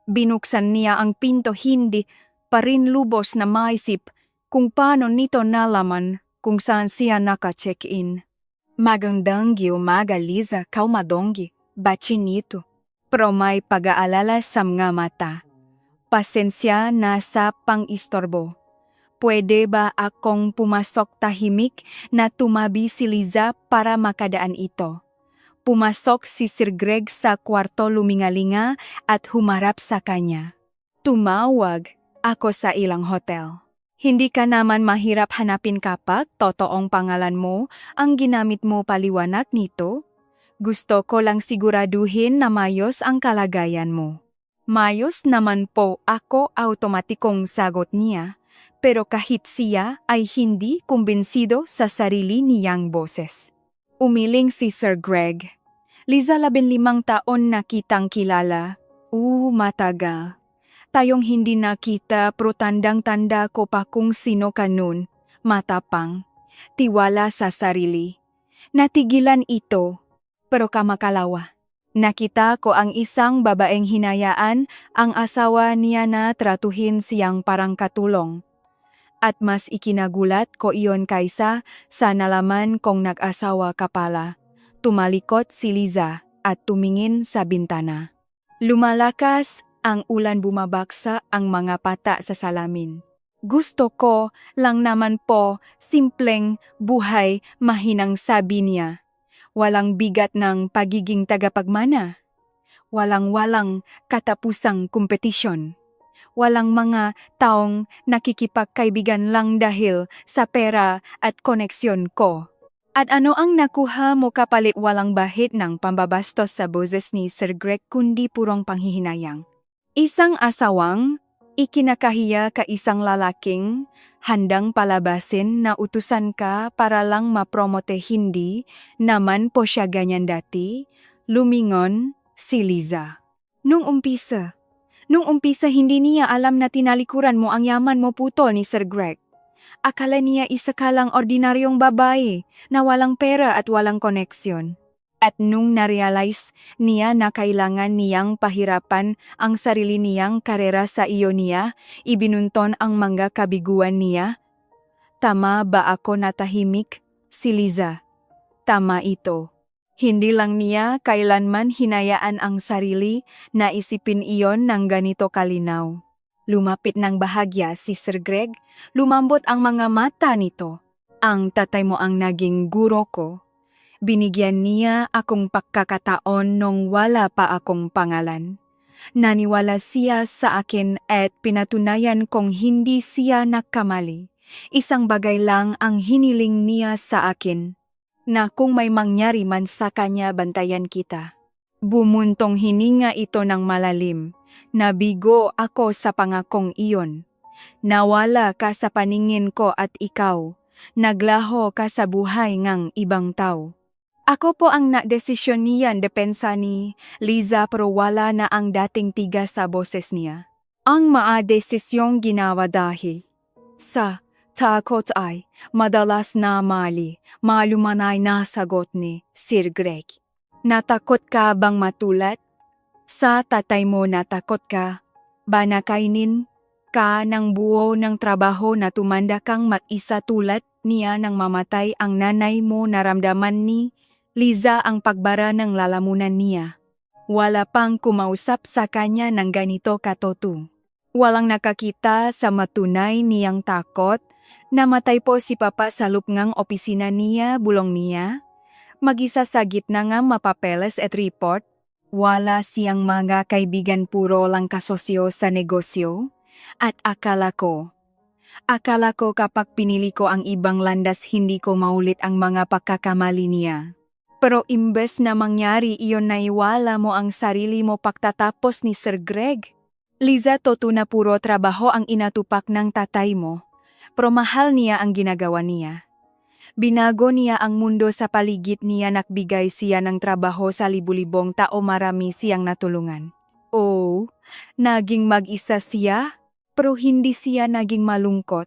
Binuksan niya ang pinto hindi pa rin lubos na maisip kung paano nito nalaman kung saan siya naka-check-in. Magandang umaga Liza, kaumadonggi, bachi nito. Pero may pag-aalala sa mga mata. Pasensya na sa pang-istorbo. Pwede ba akong pumasok tahimik na tumabi si Liza para makadaan ito? Pumasok si Sir Greg sa kwarto lumingalinga at humarap sa kanya. Tumawag ako sa ilang hotel. Hindi ka naman mahirap hanapin kapag totoong pangalan mo ang ginamit mo paliwanag nito? Gusto ko lang siguraduhin na mayos ang kalagayan mo. Mayos naman po ako automatikong sagot niya, pero kahit siya ay hindi kumbinsido sa sarili niyang boses. Umiling si Sir Greg. Liza 15 taon na kitang kilala. Matagal. Tayong hindi nakita pero tandang-tanda ko pa kung sino ka nun. Matapang. Tiwala sa sarili. Natigilan ito, pero kamakalawa. Nakita ko ang isang babaeng hinayaan ang asawa niya na tratuhin siyang parang katulong. At mas ikinagulat ko iyon kaysa sa nalaman kong nag-asawa ka pala. Tumalikot si Liza at tumingin sa bintana. Lumalakas ang ulan bumabaksa ang mga pata sa salamin. Gusto ko lang naman po simpleng buhay mahinang sabi niya. Walang bigat ng pagiging tagapagmana. Walang katapusang kompetisyon. Walang mga taong nakikipagkaibigan lang dahil sa pera at koneksyon ko. At ano ang nakuha mo kapalit walang bahid ng pambabastos sa boses ni Sir Greg kundi purong panghihinayang? Isang asawang ikinakahiya ka isang lalaking handang palabasin na utusan ka para lang mapromote hindi naman po siya ganyan dati, lumingon si Liza. Nung umpisa hindi niya alam na tinalikuran mo ang yaman mo putol ni Sir Greg. Akala niya isa ka lang ordinaryong babae na walang pera at walang koneksyon. At nung narealize niya na kailangan niyang pahirapan ang sarili niyang karera sa iyo niya, ibinunton ang mga kabiguan niya. Tama ba ako natahimik? Si Liza. Tama ito. Hindi lang niya kailanman hinayaan ang sarili na isipin iyon ng ganito kalinaw. Lumapit ng bahagya si Sir Greg, lumambot ang mga mata nito. Ang tatay mo ang naging guro ko. Binigyan niya akong pagkakataon nung wala pa akong pangalan. Naniwala siya sa akin at pinatunayan kong hindi siya nagkamali. Isang bagay lang ang hiniling niya sa akin, na kung may mangyari man sa kanya bantayan kita. Bumuntong hininga ito ng malalim. Nabigo ako sa pangakong iyon. Nawala ka sa paningin ko at ikaw. Naglaho ka sa buhay ngang ibang tao. Ako po ang na-desisyon niyan depensa ni Liza pero wala na ang dating tiga sa boses niya. Ang maa-desisyong ginawa dahil sa takot ay madalas na mali, malumanay na sagot ni Sir Greg. Natakot ka bang matulat? Sa tatay mo natakot ka? Ba nakainin ka ng buo ng trabaho na tumanda kang mag-isa tulad niya nang mamatay ang nanay mo naramdaman ni Liza ang pagbara ng lalamunan niya. Wala pang kumausap sa kanya ng ganito katoto. Walang nakakita sa matunay niyang takot. Namatay po si Papa sa lupngang opisina niya, bulong niya. Mag-isa sa gitna nga mapapeles at report. Wala siyang mga kaibigan puro lang kasosyo sa negosyo. At akala ko kapag pinili ko ang ibang landas hindi ko maulit ang mga pagkakamali niya. Pero imbes na mangyari iyon naiwala mo ang sarili mo pagtatapos ni Sir Greg. Liza, toto na puro trabaho ang inatupak ng tatay mo. Pero mahal niya ang ginagawa niya. Binago niya ang mundo sa paligid niya nagbigay siya ng trabaho sa libu-libong tao marami siyang natulungan. Oh, naging mag-isa siya, pero hindi siya naging malungkot.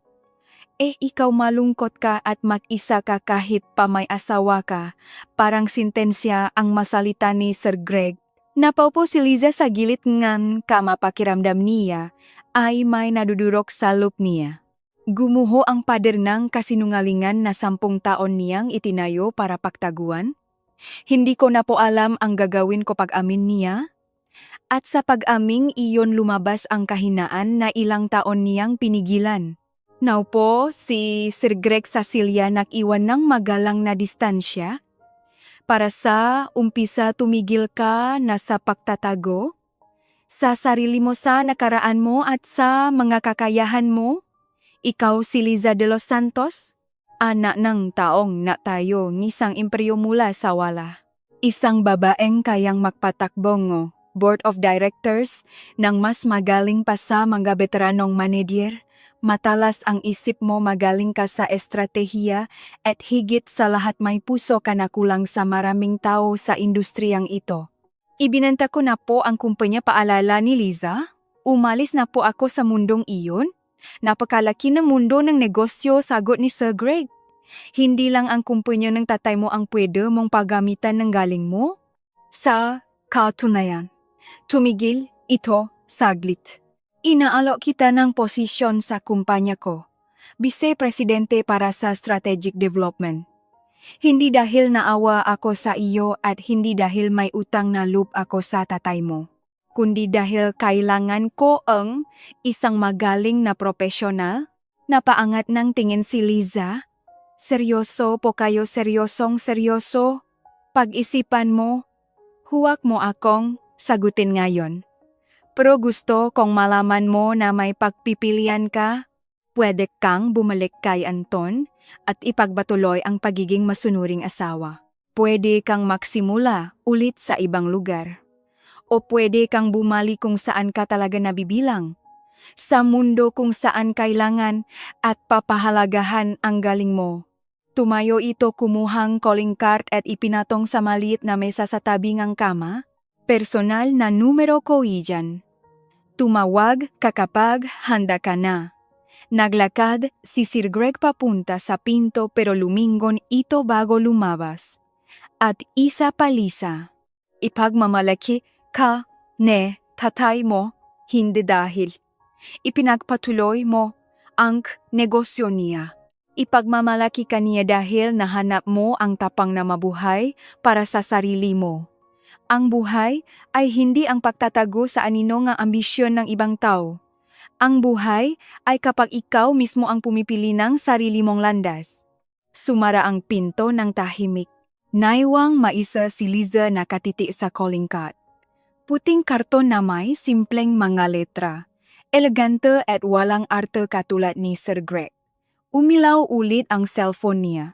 Ikaw malungkot ka at mag-isa ka kahit pa may asawa ka, parang sintensya ang masalita ni Sir Greg. Napaupo si Liza sa gilid ngan kamapakiramdam niya ay may nadudurok sa loob niya. Gumuho ang pader ng kasinungalingan na 10 taon niyang itinayo para pagtaguan. Hindi ko na po alam ang gagawin ko pag-amin niya. At sa pag-aming iyon lumabas ang kahinaan na ilang taon niyang pinigilan. Naupo si Sir Greg sa silya nag-iwan ng magalang na distansya. Para sa umpisa tumigil ka na sa pagtatago. Sa sarili mo sa nakaraan mo at sa mga kakayahan mo. Ikaw si Liza de los Santos, anak ng taong na tayo ngisang imperyo mula sa wala. Isang babaeng kayang magpatakbong board of directors ng mas magaling pa sa mga veteranong manager. Matalas ang isip mo magaling ka sa estratehiya at higit sa lahat may puso ka na kulang sa maraming tao sa industriyang ito. Ibinenta ko na po ang kumpanya paalala ni Liza. Umalis na po ako sa mundong iyon. Napakalaki ng mundo ng negosyo, sagot ni Sir Greg. Hindi lang ang kumpanya ng tatay mo ang pwede mong paggamitan ng galing mo. Sa katunayan, tumigil ito saglit. Inaalok kita ng posisyon sa kumpanya ko, Vice-Presidente para sa Strategic Development. Hindi dahil naawa ako sa iyo at hindi dahil may utang na loob ako sa tatay mo. Kundi dahil kailangan ko ang isang magaling na profesional. Napaangat ng tingin si Liza. Seryoso po kayo, seryosong seryoso. Pag-isipan mo, huwag mo akong sagutin ngayon. Pero gusto kong malaman mo na may pagpipilian ka. Pwede kang bumalik kay Anton at ipagbatuloy ang pagiging masunuring asawa. Pwede kang magsimula ulit sa ibang lugar. O pwede kang bumalik kung saan ka talaga nabibilang. Sa mundo kung saan kailangan at papahalagahan ang galing mo. Tumayo ito kumuhang calling card at ipinatong sa maliit na mesa sa tabi ng kama. Personal na numero ko iyan. Tumawag ka kapag handa ka na. Naglakad si Sir Greg papunta sa pinto pero lumingon ito bago lumabas. At isa pa Liza. Ipagmamalaki ka, ne, tatay mo, hindi dahil. Ipinagpatuloy mo ang negosyo niya. Ipagmamalaki ka niya dahil nahanap mo ang tapang na mabuhay para sa sarili mo. Ang buhay ay hindi ang pagtatago sa anino ng ambisyon ng ibang tao. Ang buhay ay kapag ikaw mismo ang pumipili ng sarili mong landas. Sumara ang pinto ng tahimik. Naiwang maisa si Liza nakatiti sa calling card. Puting karton na may simpleng mga letra. Elegante at walang arte katulad ni Sir Greg. Umilaw ulit ang cellphone niya.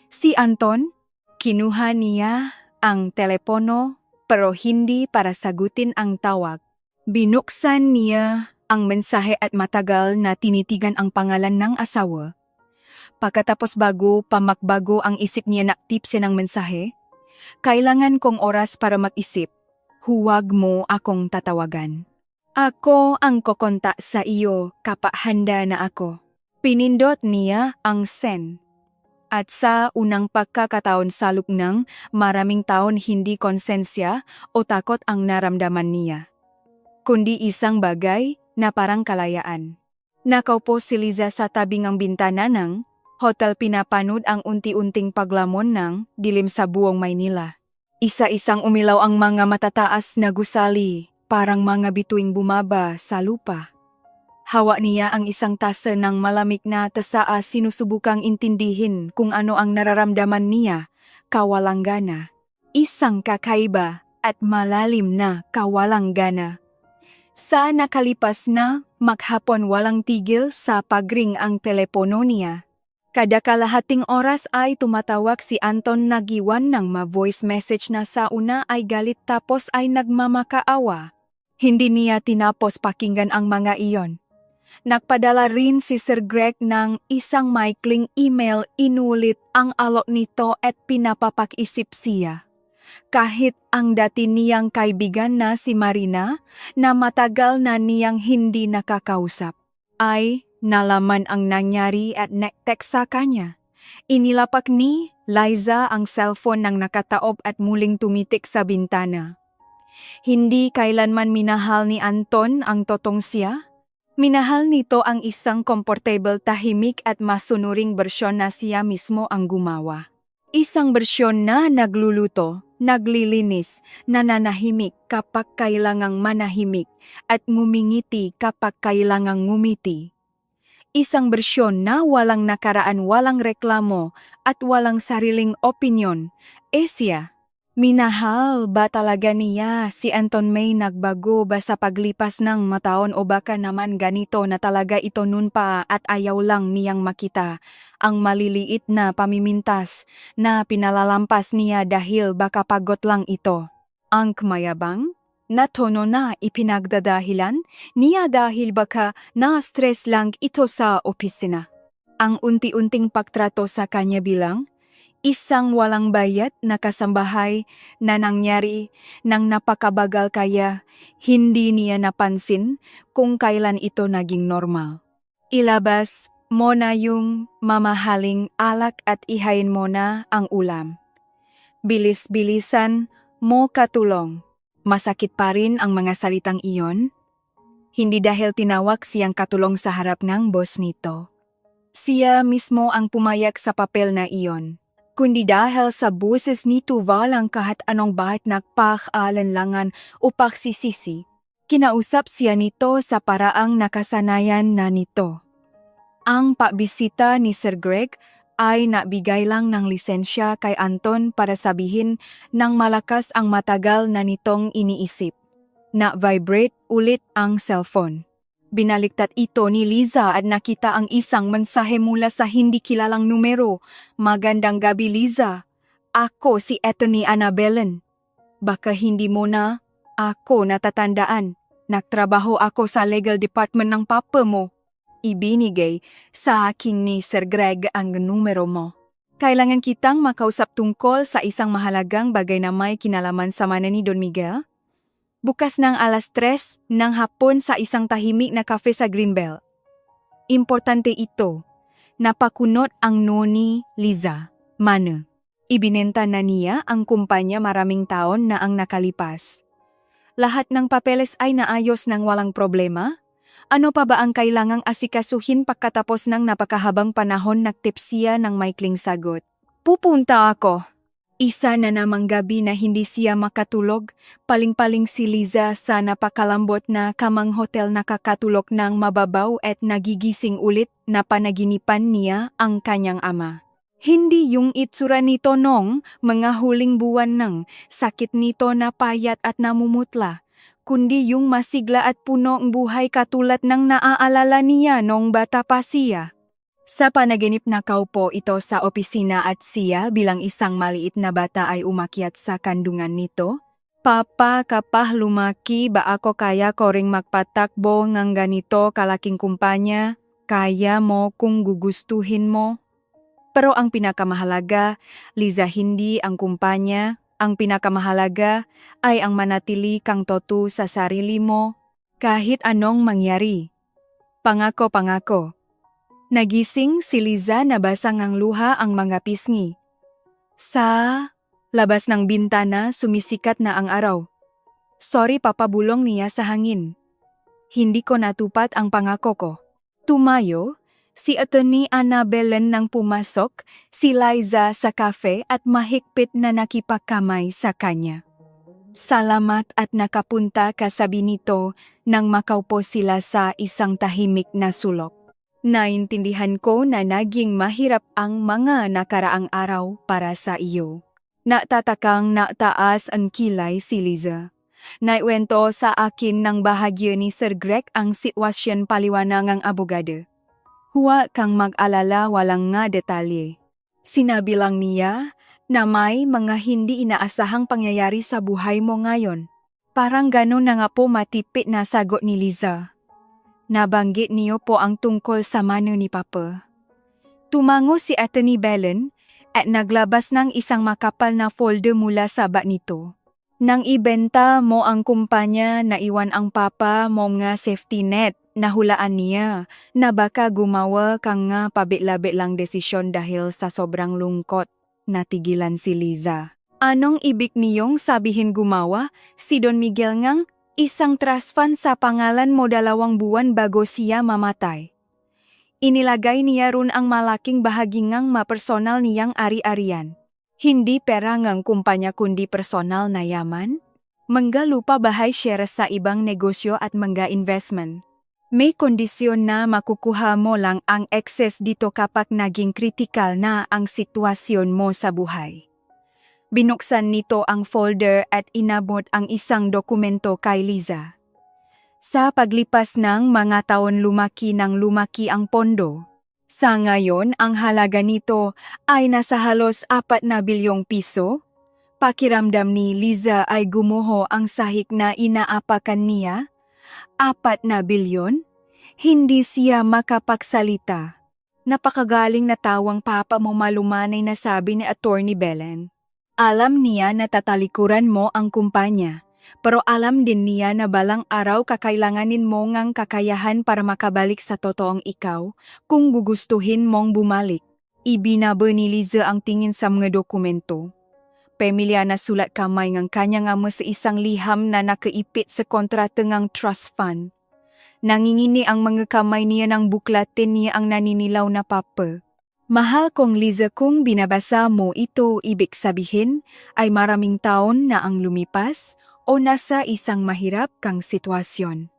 Si Anton, kinuha niya ang telepono, pero hindi para sagutin ang tawag. Binuksan niya ang mensahe at matagal na tinitigan ang pangalan ng asawa. Pagkatapos magbago ang isip niya na tipsin ang mensahe, kailangan kong oras para mag-isip. Huwag mo akong tatawagan. Ako ang kokonta sa iyo kapag handa na ako. Pinindot niya ang send. At sa unang pagkakataon salok ng maraming taon hindi konsensya o takot ang naramdaman niya, kundi isang bagay na parang kalayaan. Nakaupo si Liza sa tabing ng bintana ng hotel, pinapanood ang unti-unting paglamon ng dilim sa buong Maynila. Isa-isang umilaw ang mga matataas na gusali, parang mga bituing bumaba sa lupa. Hawak niya ang isang tasa ng malamig na tasaa, sinusubukang intindihin kung ano ang nararamdaman niya, kawalanggana. Isang kakaiba at malalim na kawalanggana. Sa nakalipas na maghapon walang tigil sa pagring ang telepono niya. Kada kalahating oras ay tumatawag si Anton, nagiwan ng ma-voice message na sa una ay galit tapos ay nagmamakaawa. Hindi niya tinapos pakinggan ang mga iyon. Nagpadala rin si Sir Greg ng isang maikling email, inulit ang alok nito at pinapapag-isip siya. Kahit ang dati niyang kaibigan na si Marina, na matagal na niyang hindi nakakausap, ay nalaman ang nangyari at nag-text sa kanya. Inilapak ni Liza ang cellphone ng nakataob at muling tumitik sa bintana. Hindi kailanman minahal ni Anton ang totong siya. Minahal nito ang isang comfortable, tahimik at masunuring bersyon na siya mismo ang gumawa. Isang bersyon na nagluluto, naglilinis, nananahimik kapag kailangang manahimik, at ngumingiti kapag kailangang ngumiti. Isang bersyon na walang nakaraan, walang reklamo, at walang sariling opinyon. Siya. Minahal ba talaga niya si Anton? May nagbago ba sa paglipas ng mataon o baka naman ganito na talaga ito noon pa at ayaw lang niyang makita ang maliliit na pamimintas na pinalalampas niya dahil baka pagod lang ito? Ang mayabang na tono na ipinagdadahilan niya dahil baka na-stress lang ito sa opisina. Ang unti-unting pagtrato sa kanya bilang isang walang bayat na kasambahay na nangyari nang napakabagal, kaya hindi niya napansin kung kailan ito naging normal. Ilabas mo na yung mamahaling alak at ihain mo na ang ulam. Bilis-bilisan mo katulong. Masakit pa rin ang mga salitang iyon. Hindi dahil tinawag siyang katulong sa harap ng boss nito. Siya mismo ang pumayag sa papel na iyon. Kundi dahil sa buses nito walang kahit anong bahit nagpakaalanlangan o pagsisisi. Kinausap siya nito sa paraang nakasanayan na nito. Ang pagbisita ni Sir Greg ay nabigay lang ng lisensya kay Anton para sabihin ng malakas ang matagal na nitong iniisip. Na-vibrate ulit ang cellphone. Binaliktad ito ni Liza at nakita ang isang mensahe mula sa hindi kilalang numero. Magandang gabi, Liza. Ako si Anthony Annabellen. Baka hindi mo na ako natatandaan. Nagtrabaho ako sa legal department ng papa mo. Ibinigay sa akin ni Sir Greg ang numero mo. Kailangan kitang makausap tungkol sa isang mahalagang bagay na may kinalaman sa mana ni Don Miguel. Bukas ng 3:00 ng hapon sa isang tahimik na cafe sa Greenbelt. Importante ito. Napakunot ang noni Liza. Mana. Ibinenta na niya ang kumpanya maraming taon na ang nakalipas. Lahat ng papeles ay naayos ng walang problema. Ano pa ba ang kailangang asikasuhin pagkatapos ng napakahabang panahon? Nagtip siya ng maikling sagot. Pupunta ako. Isa na namang gabi na hindi siya makatulog, paling-paling si Liza sa napakalambot na kamang hotel, nakakatulog ng mababaw at nagigising ulit na panaginipan niya ang kanyang ama. Hindi yung itsura nito nung mga huling buwan ng sakit nito na payat at namumutla, kundi yung masigla at puno ang buhay katulad ng naaalala niya nung bata pa siya. Sa panaginip nakaupo ito sa opisina at siya bilang isang maliit na bata ay umakyat sa kandungan nito. Papa, kapah lumaki ba ako kaya ko ring magpatakbo ng ganito kalaking kumpanya? Kaya mo kung gugustuhin mo? Pero ang pinakamahalaga, Liza, hindi ang kumpanya. Ang pinakamahalaga ay ang manatili kang totu sa sarili mo kahit anong mangyari. Pangako, pangako. Nagising si Liza na basang ang luha ang mga pisngi. Sa labas ng bintana, sumisikat na ang araw. Sorry, papabulong niya sa hangin. Hindi ko natupad ang pangako ko. Tumayo, si Attorney Annabellen nang pumasok, si Liza sa kafe at mahigpit na nakipagkamay sa kanya. Salamat at nakapunta ka, sabi nito nang makaupo sila sa isang tahimik na sulok. Naintindihan ko na naging mahirap ang mga nakaraang araw para sa iyo. Natatakang nataas ang kilay si Liza. Naiwento sa akin ng bahagyo ni Sir Greg ang sitwasyon, paliwanag ang abogado. Huwag kang mag-alala, walang nga detalye. Sinabi lang niya na may mga hindi inaasahang pangyayari sa buhay mo ngayon. Parang gano'n na nga po, matipid na sagot ni Liza. Nabanggit niyo po ang tungkol sa mano ni Papa. Tumango si Attorney Belen at naglabas ng isang makapal na folder mula sa bag nito. Nang ibenta mo ang kumpanya, naiwan ang Papa mo nga safety net. Nahulaan niya na baka gumawa kang nga pabit-labit lang desisyon dahil sa sobrang lungkot. Natigilan si Liza. Anong ibig niyong sabihin gumawa? Si Don Miguel ngang isang trust fund sa pangalan mo 2 buwan bago siya mamatay. Inilagay niya ron ang malaking bahagi ngang mapersonal niyang ari-arian. Hindi pera ngang kumpanya kundi personal na yaman. Mangga lupa, bahay, share sa ibang negosyo at mangga investment. May kondisyon na makukuha mo lang ang excess dito kapag naging kritikal na ang sitwasyon mo sa buhay. Binuksan nito ang folder at inabot ang isang dokumento kay Liza. Sa paglipas ng mga taon, lumaki ang pondo. Sa ngayon, ang halaga nito ay nasa halos 4 na bilyong piso. Pakiramdam ni Liza ay gumuho ang sahig na inaapakan niya. 4 na bilyon? Hindi siya makapagsalita. Napakagaling na tawang Papa mo, malumanay na sabi ni Attorney Belen. Alam niya na tatalikuran mo ang kumpanya, pero alam din niya na balang araw kakailanganin mo ngang kakayahan para makabalik sa totoong ikaw kung gugustuhin mong bumalik. Ibinaba ni Liza ang tingin sa mga dokumento. Pamilya na sulat kamay ngang kanyang ama sa isang liham na nakaipit sa kontrata ngang trust fund. Nangingini ang mga kamay niya ng buklatin niya ang naninilaw na Papa. Mahal kong Liza, kung binabasa mo ito, ibig sabihin ay maraming taon na ang lumipas o nasa isang mahirap kang sitwasyon.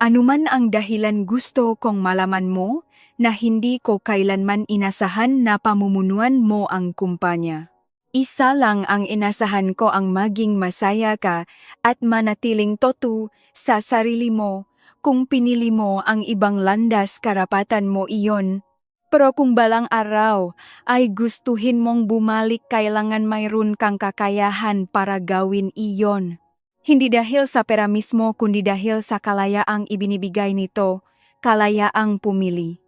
Anuman ang dahilan, gusto kong malaman mo na hindi ko kailanman inasahan na pamumunuan mo ang kumpanya. Isa lang ang inasahan ko, ang maging masaya ka at manatiling totu sa sarili mo. Kung pinili mo ang ibang landas, karapatan mo iyon. Pero kung balang araw ay gustuhin mong bumalik, kailangan mayroon kang kakayahan para gawin iyon. Hindi dahil sa pera mismo, kundi dahil sa kalayaang ibinibigay nito, kalayaang pumili.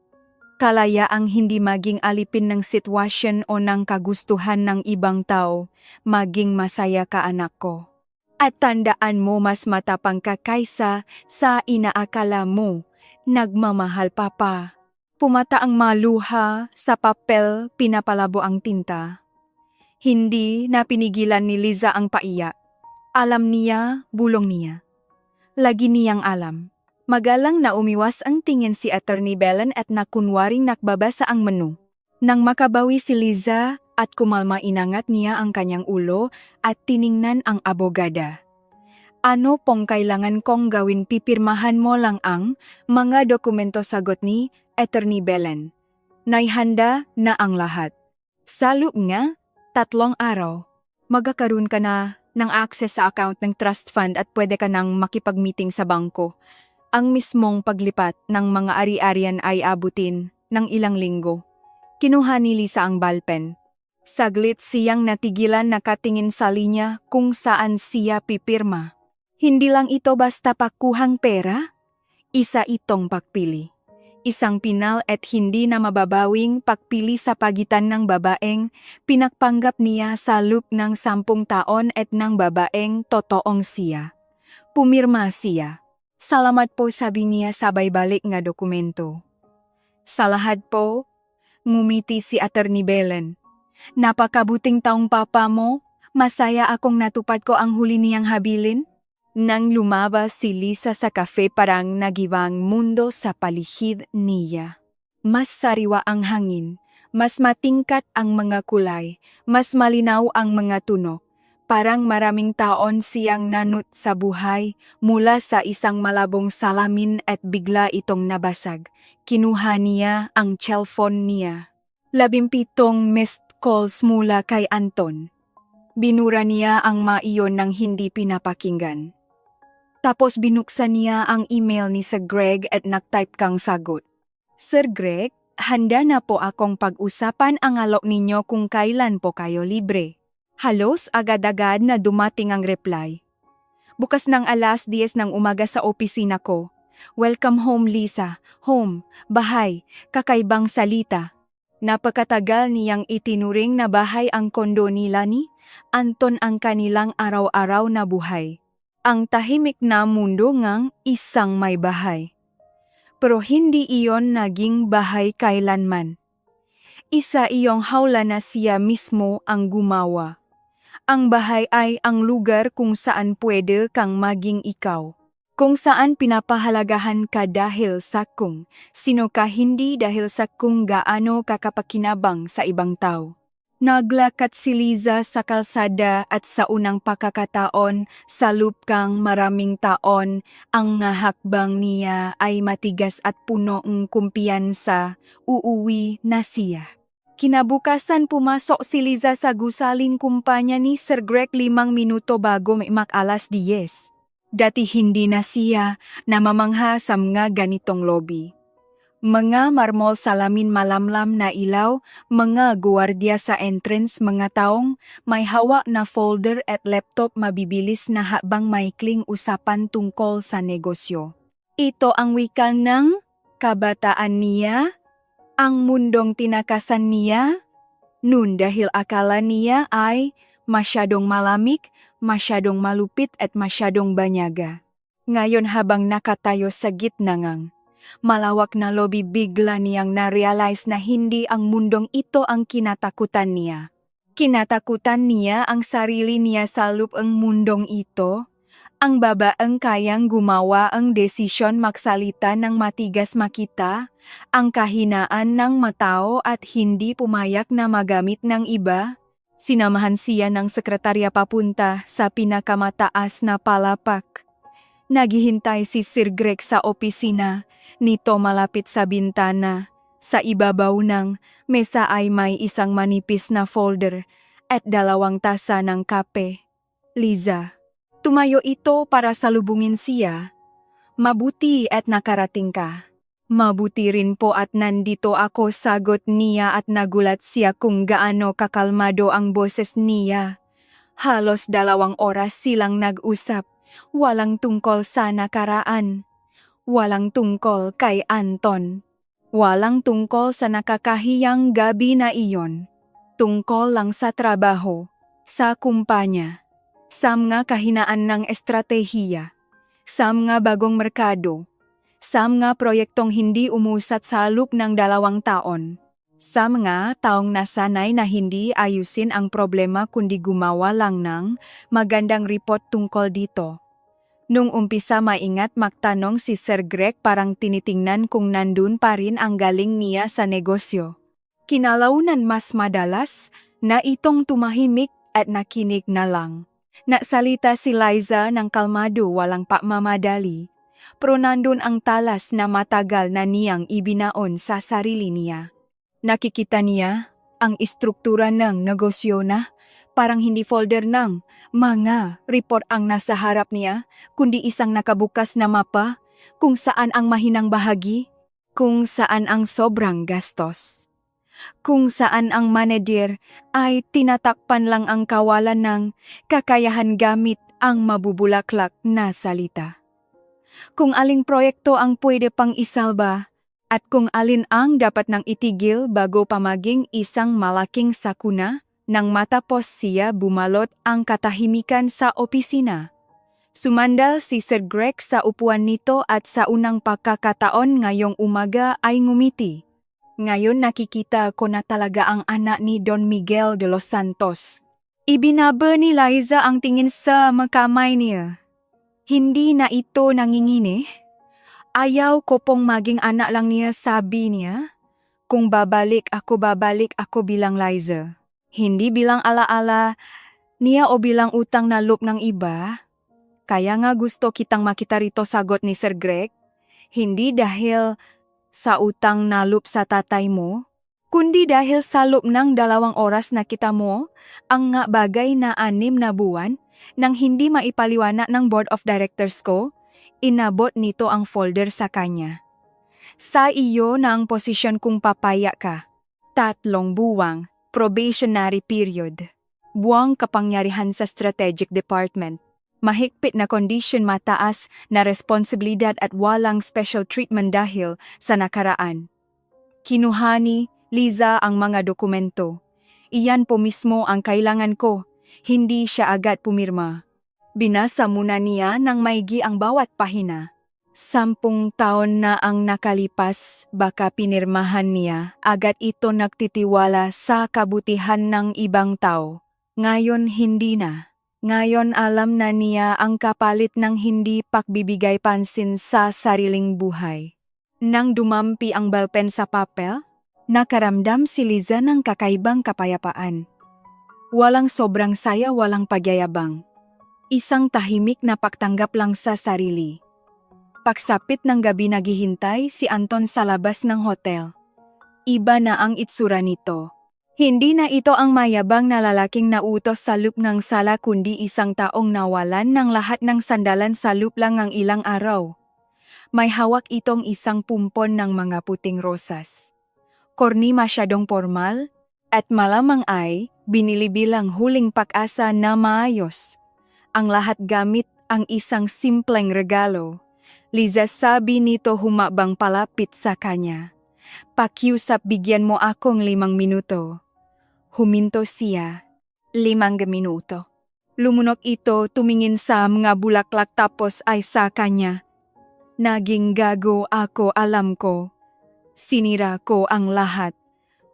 Kalayaang hindi maging alipin ng sitwasyon o ng kagustuhan ng ibang tao, maging masaya ka, anak ko. At tandaan mo, mas matapang ka kaysa sa inaakala mo. Nagmamahal, Papa. Pumata ang maluha sa papel, pinapalabo ang tinta. Hindi na pinigilan ni Liza ang paiyak. Alam niya, bulong niya. Lagi niyang alam. Magalang na umiwas ang tingin si Attorney Belen at nakunwaring nakbabasa ang menu. Nang makabawi si Liza at kumalma, inangat niya ang kanyang ulo at tiningnan ang abogada. Ano pong kailangan kong gawin? Pipirmahan mo lang ang mga dokumento, sagot ni Attorney Belen. Naihanda na ang lahat. Sa loob nga, 3 araw, magkakaroon ka na ng access sa account ng trust fund at pwede ka nang makipag-meeting sa bangko. Ang mismong paglipat ng mga ari-arian ay abutin ng ilang linggo. Kinuha ni Lisa ang ballpen. Saglit siyang natigilan nakatingin sa linya kung saan siya pipirma. Hindi lang ito basta pakuhang pera, isa itong pagpili. Isang pinal at hindi na mababawing pagpili sa pagitan ng babaeng pinagpanggap niya sa loob ng 10 taon at ng babaeng totoong siya. Pumirma siya. Salamat po sabi niya sabay balik nga dokumento. Sa lahat po, ngumiti si Attorney Belen. Napakabuting taong papa mo, masaya akong natupad ko ang huli niyang habilin. Nang lumabas si Lisa sa kafe parang nagibang mundo sa paligid niya. Mas sariwa ang hangin, mas matingkat ang mga kulay, mas malinaw ang mga tunog. Parang maraming taon siyang nanut sa buhay mula sa isang malabong salamin at bigla itong nabasag. Kinuha niya ang cellphone niya. 17 missed calls mula kay Anton. Binura niya ang maiyon ng hindi pinapakinggan. Tapos binuksan niya ang email ni Sir Greg at nagtype kang sagot. Sir Greg, handa na po akong pag-usapan ang alok ninyo kung kailan po kayo libre. Halos agad-agad na dumating ang reply. Bukas ng alas 10 ng umaga sa opisina ko. Welcome home Lisa. Home, bahay, kakaibang salita. Napakatagal niyang itinuring na bahay ang kondo nila ni Anton ang kanilang araw-araw na buhay. Ang tahimik na mundo ngang isang may bahay. Pero hindi iyon naging bahay kailanman. Isa iyong hawla na siya mismo ang gumawa. Ang bahay ay ang lugar kung saan pwede kang maging ikaw. Kung saan pinapahalagahan ka dahil sa kung sino ka hindi dahil sa kung gaano kakapakinabang sa ibang tao. Naglakat si Liza sa kalsada at sa unang pakakataon sa loob kang maraming taon, ang hakbang niya ay matigas at puno ng kumpiyansa, uuwi na siya. Kinabukasan pumasok si Liza sa gusaling kumpanya ni Sir Greg 5 minuto bago alas 10. Dati hindi na siya namamangha sa mga ganitong lobby. Mga marmol salamin malamlam na ilaw, mga guwardiya sa entrance, mga taong may hawak na folder at laptop mabibilis na habang maikling usapan tungkol sa negosyo. Ito ang wika ng kabataan niya, ang mundong tinakasan niya, noon dahil akala niya ay masyadong malamig, masyadong malupit at masyadong banyaga. Ngayon habang nakatayo sa gitna ng malawak na lobby bigla niyang na-realize na hindi ang mundong ito ang kinatakutan niya. Kinatakutan niya ang sarili niya sa loob ng mundong ito, ang babaeng kayang gumawa ang desisyon magsalita ng matigas makita, ang kahinaan ng matao at hindi pumayag na magamit ng iba. Sinamahan siya ng sekretarya papunta sa pinakamataas na palapak. Naghihintay si Sir Greg sa opisina. Nito malapit sa bintana, sa ibabaw ng mesa ay may isang manipis na folder at 2 tasa ng kape. Liza, tumayo ito para salubungin siya. Mabuti at nakarating ka. Mabuti rin po at nandito ako, sagot niya at nagulat siya kung gaano kakalmado ang boses niya. Halos 2 oras silang nag-usap, walang tungkol sa nakaraan. Walang tungkol kay Anton. Walang tungkol sa nakakahiyang gabi na iyon. Tungkol lang sa trabaho, sa kumpanya, sa mga kahinaan ng estratehiya, sa mga bagong merkado, sa mga proyektong hindi umusat sa loob ng 2 taon, sa mga taong nasanay na hindi ayusin ang problema kundi gumawa lang ng magandang report tungkol dito. Nung umpisa maingat magtanong si Sir Greg, parang tinitingnan kung nandun pa rin ang galing niya sa negosyo. Kinalaunan mas madalas na itong tumahimik at nakinig na lang. Nagsalita si Liza ng kalmado, walang pagmamadali. Pero nandun ang talas na matagal na niyang ibinaon sa sarili niya. Nakikita niya ang istruktura ng negosyo na parang hindi folder ng mga report ang nasa harap niya, kundi isang nakabukas na mapa kung saan ang mahinang bahagi, kung saan ang sobrang gastos. kung saan ang manager ay tinatakpan lang ang kawalan ng kakayahan gamit ang mabubulaklak na salita. Kung aling proyekto ang pwede pang isalba at kung alin ang dapat nang itigil bago pa maging isang malaking sakuna nang matapos siya bumalot ang katahimikan sa opisina. Sumandal si Sir Greg sa upuan nito at sa unang pagkakataon ngayong umaga ay ngumiti. Ngayon nakikita ko na talaga ang anak ni Don Miguel de los Santos. Ibinaba ni Liza ang tingin sa makamay niya. Hindi na ito nangingini. Ayaw ko pong maging anak lang niya, sabi niya. Kung babalik ako bilang Liza. Hindi bilang alaala niya o bilang utang na loob ng iba. Kaya nga gusto kitang makita rito, sagot ni Sir Greg. Hindi dahil sa utang na loob sa tatay mo, kundi dahil sa loob ng 2 oras na kita mo, ang nga bagay na 6 na buwan, nang hindi maipaliwanag ng board of directors ko, inabot nito ang folder sa kanya. Sa iyo na ang posisyon kung papaya ka. 3 buwang, probationary period. Buwang kapangyarihan sa strategic department. Mahigpit na kondisyon, mataas na responsibilidad at walang special treatment dahil sa nakaraan. Kinuha ni Liza ang mga dokumento. Iyan po mismo ang kailangan ko. Hindi siya agad pumirma. Binasa muna niya ng maigi ang bawat pahina. 10 taon na ang nakalipas, baka pinirmahan niya. Agad ito nagtitiwala sa kabutihan ng ibang tao. Ngayon hindi na. Ngayon alam na niya ang kapalit ng hindi pagbibigay pansin sa sariling buhay. Nang dumampi ang ballpen sa papel, nakaramdam si Liza ng kakaibang kapayapaan. Walang sobrang saya, walang pagyayabang. Isang tahimik na pagtanggap lang sa sarili. Pagsapit ng gabi naghihintay si Anton sa labas ng hotel. Iba na ang itsura nito. Hindi na ito ang mayabang na lalaking nautos sa loop ng sala kundi isang taong nawalan ng lahat ng sandalan sa loop lang ng ilang araw. May hawak itong isang pumpon ng mga puting rosas. Korni masyadong formal at malamang ay binili bilang huling pag-asa na maayos. Ang lahat gamit ang isang simpleng regalo. Liza, sabi nito humabang palapit sa kanya. Pakiusap, bigyan mo akong 5 minuto. Huminto siya. 5 minuto. Lumunok ito, tumingin sa mga bulaklak tapos ay sa kanya. Naging gago ako, alam ko. Sinira ko ang lahat.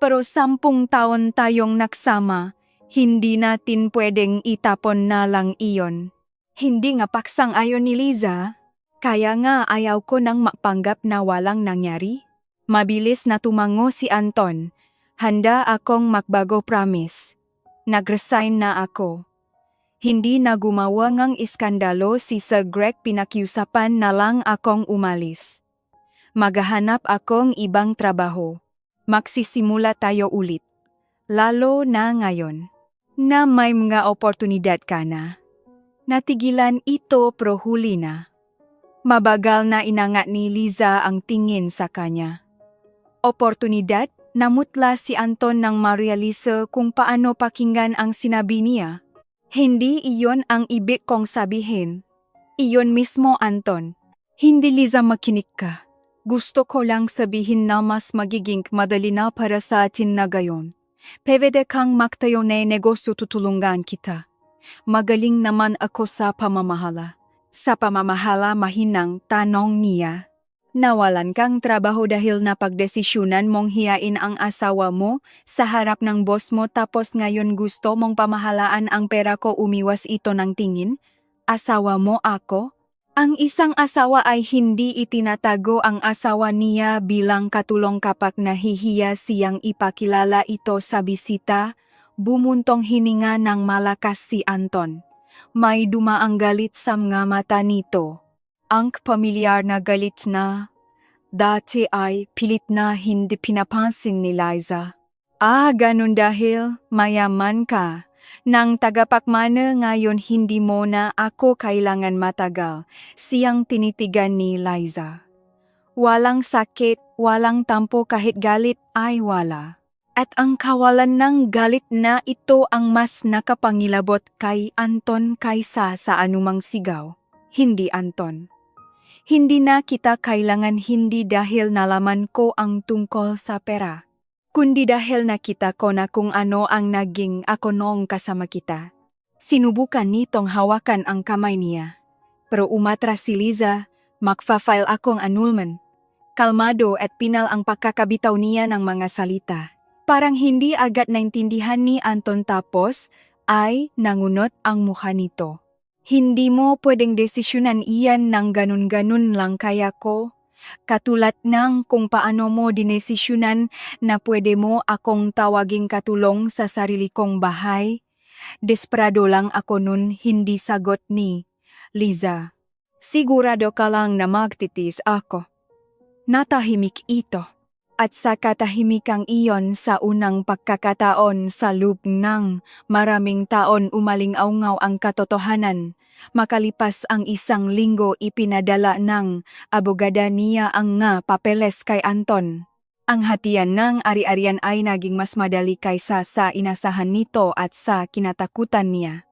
Pero 10 taon tayong nagsama, hindi natin pwedeng itapon na lang iyon. Hindi nga paksang ayon ni Liza. Kaya nga ayaw ko nang mapanggap na walang nangyari. Mabilis na tumango si Anton. Handa akong magbago, promise. Nag-resign na ako. Hindi na gumawa ng iskandalo si Sir Greg, pinakiusapan na lang akong umalis. Maghahanap akong ibang trabaho. Magsisimula tayo ulit. Lalo na ngayon, na may mga oportunidad ka na. Natigilan ito pero huli na. Mabagal na inangat ni Liza ang tingin sa kanya. Oportunidad? Namutla si Anton nang marealisa kung paano pakinggan ang sinabi niya. Hindi iyon ang ibig kong sabihin. Iyon mismo, Anton. Hindi, Liza, makinig ka. Gusto ko lang sabihin na mas magiging madali na para sa atin na gayon. Pwede kang magtayo na negosyo, tutulungan kita. Magaling naman ako sa pamamahala. Sa pamamahala, mahinang tanong niya. Nawalan kang trabaho dahil napagdesisyonan mong hiyain ang asawa mo sa harap ng boss mo tapos ngayon gusto mong pamahalaan ang pera ko, umiwas ito ng tingin? Asawa mo ako? Ang isang asawa ay hindi itinatago ang asawa niya bilang katulong kapag nahihiya siyang ipakilala ito sa bisita. Bumuntong hininga ng malakas si Anton. May dumaang galit sa mga mata nito. Ang pamilyar na galit na dati ay pilit na hindi pinapansin ni Liza. Ganun dahil mayaman ka. Nang tagapagmana ngayon hindi mo na ako kailangan matagal. Siyang tinitigan ni Liza. Walang sakit, walang tampo, kahit galit ay wala. At ang kawalan ng galit na ito ang mas nakapangilabot kay Anton kaysa sa anumang sigaw. Hindi Anton. Hindi na kita kailangan hindi dahil nalaman ko ang tungkol sa pera, kundi dahil nakita ko na kung ano ang naging ako noong kasama kita. Sinubukan nitong hawakan ang kamay niya. Pero umatras si Liza, magfa-file akong annulment. Kalmado at pinal ang pagkakabitaw niya ng mga salita. Parang hindi agad naintindihan ni Anton tapos ay nangunot ang mukha nito. Hindi mo pwedeng desisyonan iyan ng ganun-ganun lang kaya ko. Katulad ng kung paano mo dinesisyonan na pwede mo akong tawaging katulong sa sarili kong bahay. Desperado lang ako nun, hindi sagot ni Liza. Sigurado ka lang na magtitis ako. Natahimik ito. At sa katahimikang iyon sa unang pagkakataon sa loob ng maraming taon umalingaw ang katotohanan. Makalipas ang isang linggo ipinadala ng abogada niya ang nga papeles kay Anton. Ang hatian ng ari-arian ay naging mas madali kaysa sa inasahan nito at sa kinatakutan niya.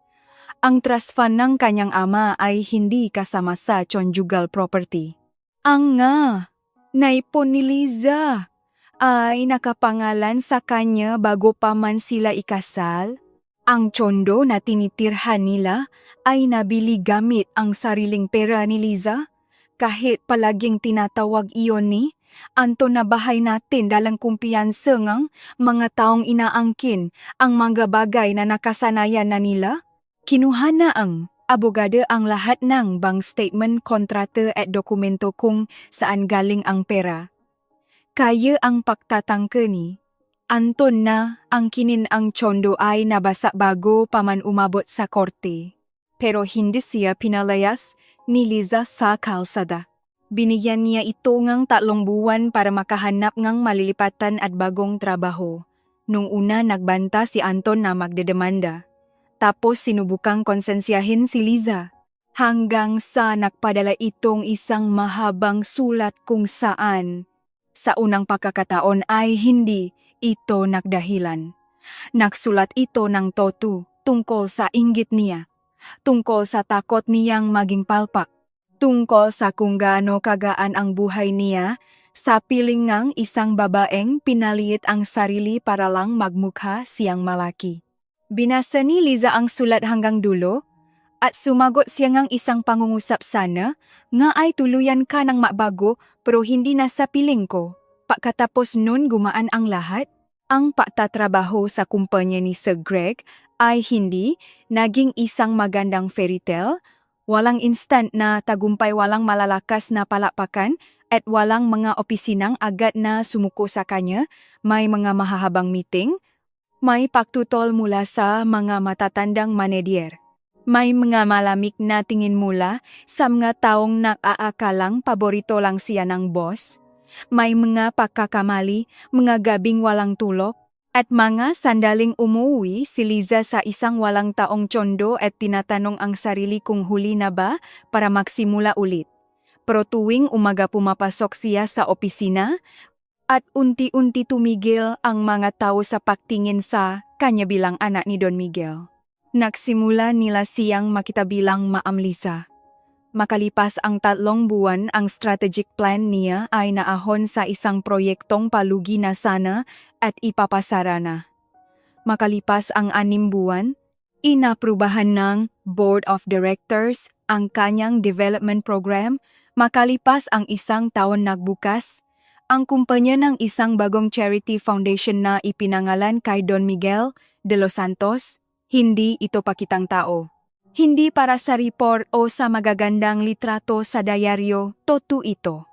Ang trust fund ng kanyang ama ay hindi kasama sa conjugal property. Ang nga, naipon ni Liza ay nakapangalan sa kanya bago pa man sila ikasal. Ang tsondo na tinitirhan nila ay nabili gamit ang sariling pera ni Liza. Kahit palaging tinatawag iyon ni Anton na bahay natin dalang kumpiyansa ngang mga taong inaangkin ang mga bagay na nakasanayan na nila. Kinuha na ang abogado ang lahat ng bank statement, kontrata at dokumento kung saan galing ang pera. Kaya ang pagtatangka ni Anton na ang kinin ang tsondo ay nabasa bago pa man umabot sa korte. Pero hindi siya pinalayas ni Liza sa kalsada. Binigyan niya ito ngang 3 buwan para makahanap ngang malilipatan at bagong trabaho. Nung una nagbanta si Anton na magdedemanda. Tapos sinubukang konsensyahin si Liza. Hanggang sa nakpadala itong isang mahabang sulat kung saan sa unang pagkakataon ay hindi ito nagdahilan. Nagsulat ito ng tungkol sa inggit niya, tungkol sa takot niyang maging palpak, tungkol sa kung gaano kagaan ang buhay niya sa piling ngang isang babaeng pinaliit ang sarili para lang magmukha siyang malaki. Binasa ni Liza ang sulat hanggang dulo at sumagot siya ngang isang pangungusap sana nga ay tuluyan ka ng mabago pero hindi na sa piling ko. Pagkatapos nun gumaan ang lahat, ang pagtatrabaho sa kumpanya ni Sir Greg ay hindi naging isang magandang fairy tale, walang instant na tagumpay, walang malalakas na palakpakan at walang mga opisinang agad na sumuko sa kanya, may mga mahahabang meeting, may pagtutol mula sa mga matatandang manager. May mga malamig na tingin mula sa mga taong nag-aakalang paborito lang siya ng boss. May mga pagkakamali, mga gabing walang tulog, at mga sandaling umuwi si Liza sa isang walang taong tsondo at tinatanong ang sarili kung huli na ba para magsimula ulit. Pero tuwing umaga pumapasok siya sa opisina at unti-unti tumigil ang mga tao sa pagtingin sa kanya bilang anak ni Don Miguel. Nagsimula nila siyang makita bilang Ma'am Liza. Makalipas ang 3 buwan, ang strategic plan niya ay naahon sa isang proyektong palugi na sana at ipapasara na. Makalipas ang 6 buwan, inaprubahan ng Board of Directors ang kanyang development program. Makalipas ang 1 taon nagbukas, ang kumpanya ng isang bagong charity foundation na ipinangalan kay Don Miguel de los Santos. Hindi ito pakitang tao. Hindi para sa report o sa magagandang litrato sa diaryo, totoo ito.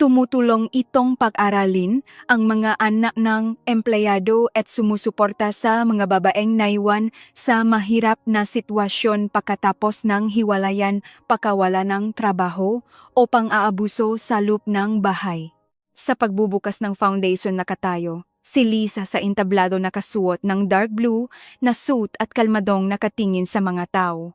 Tumutulong itong pag-aralin ang mga anak ng empleyado at sumusuporta sa mga babaeng naiwan sa mahirap na sitwasyon pagkatapos ng hiwalayan, pagkawala ng trabaho o pang-aabuso sa loob ng bahay. Sa pagbubukas ng foundation nakatayo, si Liza sa entablado nakasuot ng dark blue na suit at kalmadong nakatingin sa mga tao.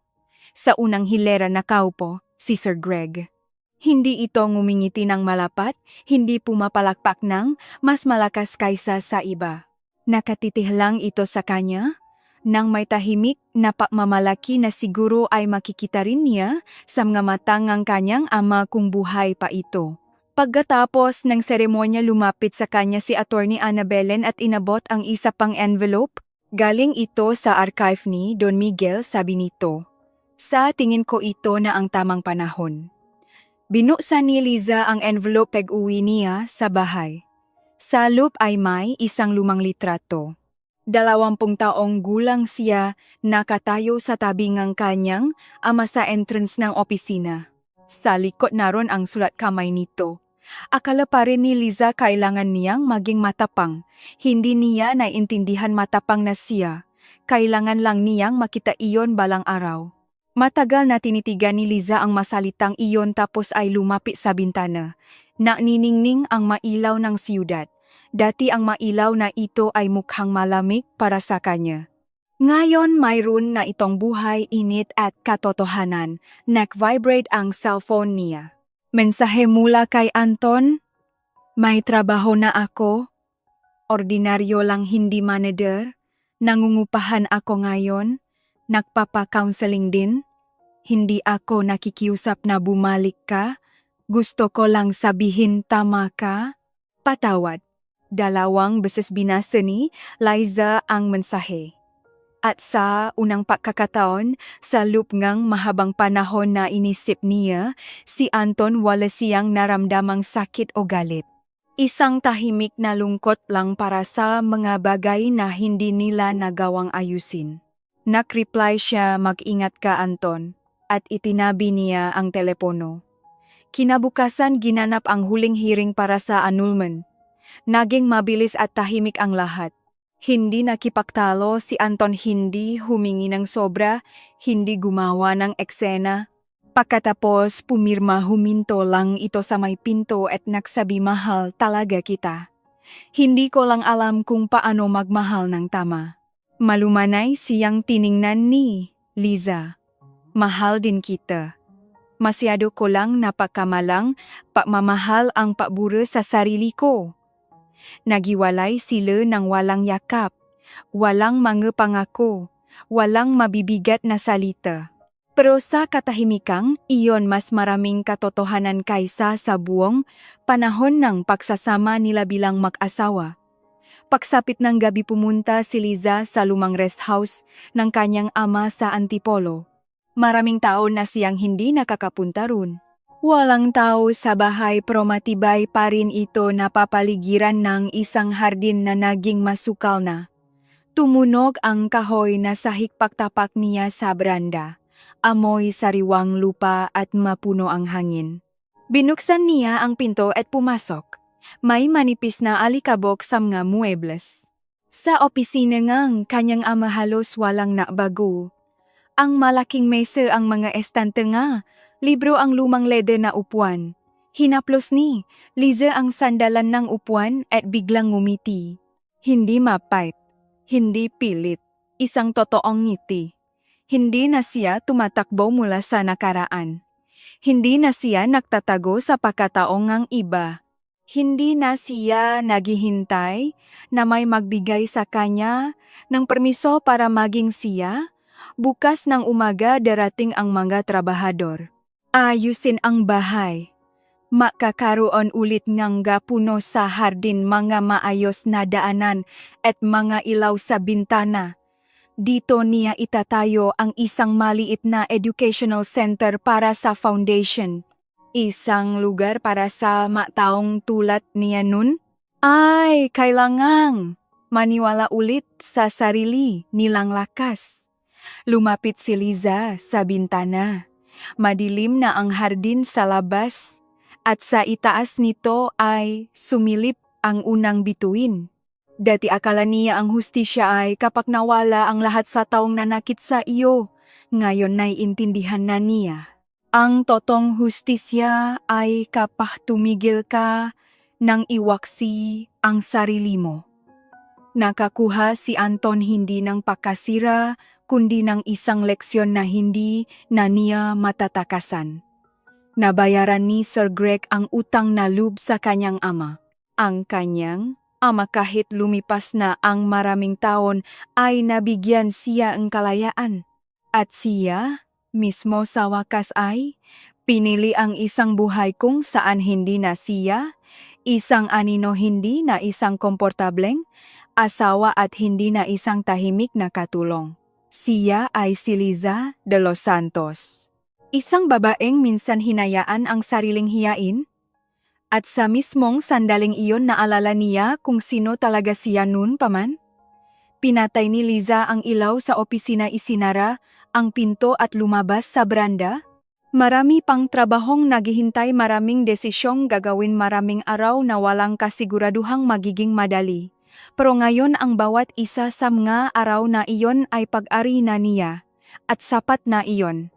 Sa unang hilera nakaupo, si Sir Greg. Hindi ito ngumingiti ng malapat, hindi pumapalakpak ng mas malakas kaysa sa iba. Nakatitih lang ito sa kanya, nang may tahimik na pagmamalaki na siguro ay makikita rin niya sa mga mata ng kanyang ama kung buhay pa ito. Pagkatapos ng seremonya lumapit sa kanya si Attorney Annabellen at inabot ang isa pang envelope. Galing ito sa archive ni Don Miguel, sabi nito. Sa tingin ko ito na ang tamang panahon. Binuksan ni Liza ang envelope pag-uwi niya sa bahay. Sa loob ay may isang lumang litrato. 20 taong gulang siya nakatayo sa tabi ng kanyang ama sa entrance ng opisina. Sa likod naroon ang sulat kamay nito. Akala pa rin ni Liza kailangan niyang maging matapang. Hindi niya naiintindihan matapang na siya. Kailangan lang niyang makita iyon balang araw. Matagal na tinitigan ni Liza ang masalitang iyon tapos ay lumapit sa bintana. Naniningning ang mailaw ng siyudad. Dati ang mailaw na ito ay mukhang malamig para sa kanya. Ngayon mayroon na itong buhay, init at katotohanan. Nag-vibrate ang cellphone niya. Mensahe mula kay Anton. May trabaho na ako. Ordinaryo lang hindi manager. Nangungupahan ako ngayon. Nagpapa-counseling din. Hindi ako nakikiusap na bumalik ka. Gusto ko lang sabihin tama ka. Patawad. 2 beses binasa ni Liza ang mensahe. At sa unang pagkakataon, sa loob ng mahabang panahon na inisip niya, si Anton wala siyang naramdamang sakit o galit. Isang tahimik na lungkot lang para sa mga bagay na hindi nila nagawang ayusin. Nag-reply siya, mag-ingat ka Anton, at itinabi niya ang telepono. Kinabukasan ginanap ang huling hearing para sa annulment. Naging mabilis at tahimik ang lahat. Hindi nakipagtalo si Anton, hindi humingi ng sobra, hindi gumawa ng eksena. Pagkatapos pumirma, huminto lang ito sa may pinto at nagsabi, mahal talaga kita. Hindi ko lang alam kung paano magmahal ng tama. Malumanay siyang tiningnan ni Liza. Mahal din kita. Masyado ko lang napakamalang pagmamahal ang pabura sa sarili ko. Nagiwalay sila ng walang yakap, walang mga pangako, walang mabibigat na salita. Pero sa katahimikang, iyon mas maraming katotohanan kaysa sa buong panahon ng pagsasama nila bilang mag-asawa. Pagsapit ng gabi pumunta si Liza sa lumang rest house ng kanyang ama sa Antipolo. Maraming taon na siyang hindi nakakapunta roon. Walang tao sa bahay pero matibay pa rin ito, napapaligiran ng isang hardin na naging masukal na. Tumunog ang kahoy na sa hikpaktapak niya sa beranda. Amoy sariwang lupa at mapuno ang hangin. Binuksan niya ang pinto at pumasok. May manipis na alikabok sa mga muebles. Sa opisina ng kanyang ama halos walang nabago. Ang malaking mesa, ang mga estante nga. Libro ang lumang leder na upuan. Hinaplos ni Liza ang sandalan ng upuan at biglang ngumiti. Hindi mapait, hindi pilit, isang totoong ngiti. Hindi na siya tumatakbo mula sa nakaraan. Hindi na siya nagtatago sa pagkataong ng iba. Hindi na siya naghihintay na may magbigay sa kanya ng permiso para maging siya. Bukas ng umaga darating ang mga trabahador. Ayusin ang bahay. Makakaroon ulit ng gapuno sa hardin, mga maayos na daanan at mga ilaw sa bintana. Dito niya itatayo ang isang maliit na educational center para sa foundation. Isang lugar para sa mataong tulad niya nun. Ay, kailangang maniwala ulit sa sarili nilang lakas. Lumapit si Liza sa bintana. Madilim na ang hardin sa labas at sa itaas nito ay sumilip ang unang bituin. Dati akala niya ang hustisya ay kapag nawala ang lahat sa taong nanakit sa iyo. Ngayon naiintindihan na niya. Ang totong hustisya ay kapag tumigil ka nang iwaksi ang sarili mo. Nakakuha si Anton hindi ng pakasira, kundi ng isang leksyon na hindi na niya matatakasan. Nabayaran ni Sir Greg ang utang na loob sa kanyang ama. Ang kanyang ama kahit lumipas na ang maraming taon ay nabigyan siya ng kalayaan. At siya, mismo sa wakas ay, pinili ang isang buhay kung saan hindi na siya, isang anino hindi na isang komportableng, asawa at hindi na isang tahimik na katulong. Siya ay si Liza de los Santos. Isang babaeng minsan hinayaan ang sariling hiyain, at sa mismong sandaling iyon naalala niya kung sino talaga siya noon pa man. Pinatay ni Liza ang ilaw sa opisina, isinara ang pinto at lumabas sa branda. Marami pang trabahong naghihintay, maraming desisyong gagawin, maraming araw na walang kasiguraduhang magiging madali. Pero ngayon ang bawat isa sa mga araw na iyon ay pag-ari na niya, at sapat na iyon.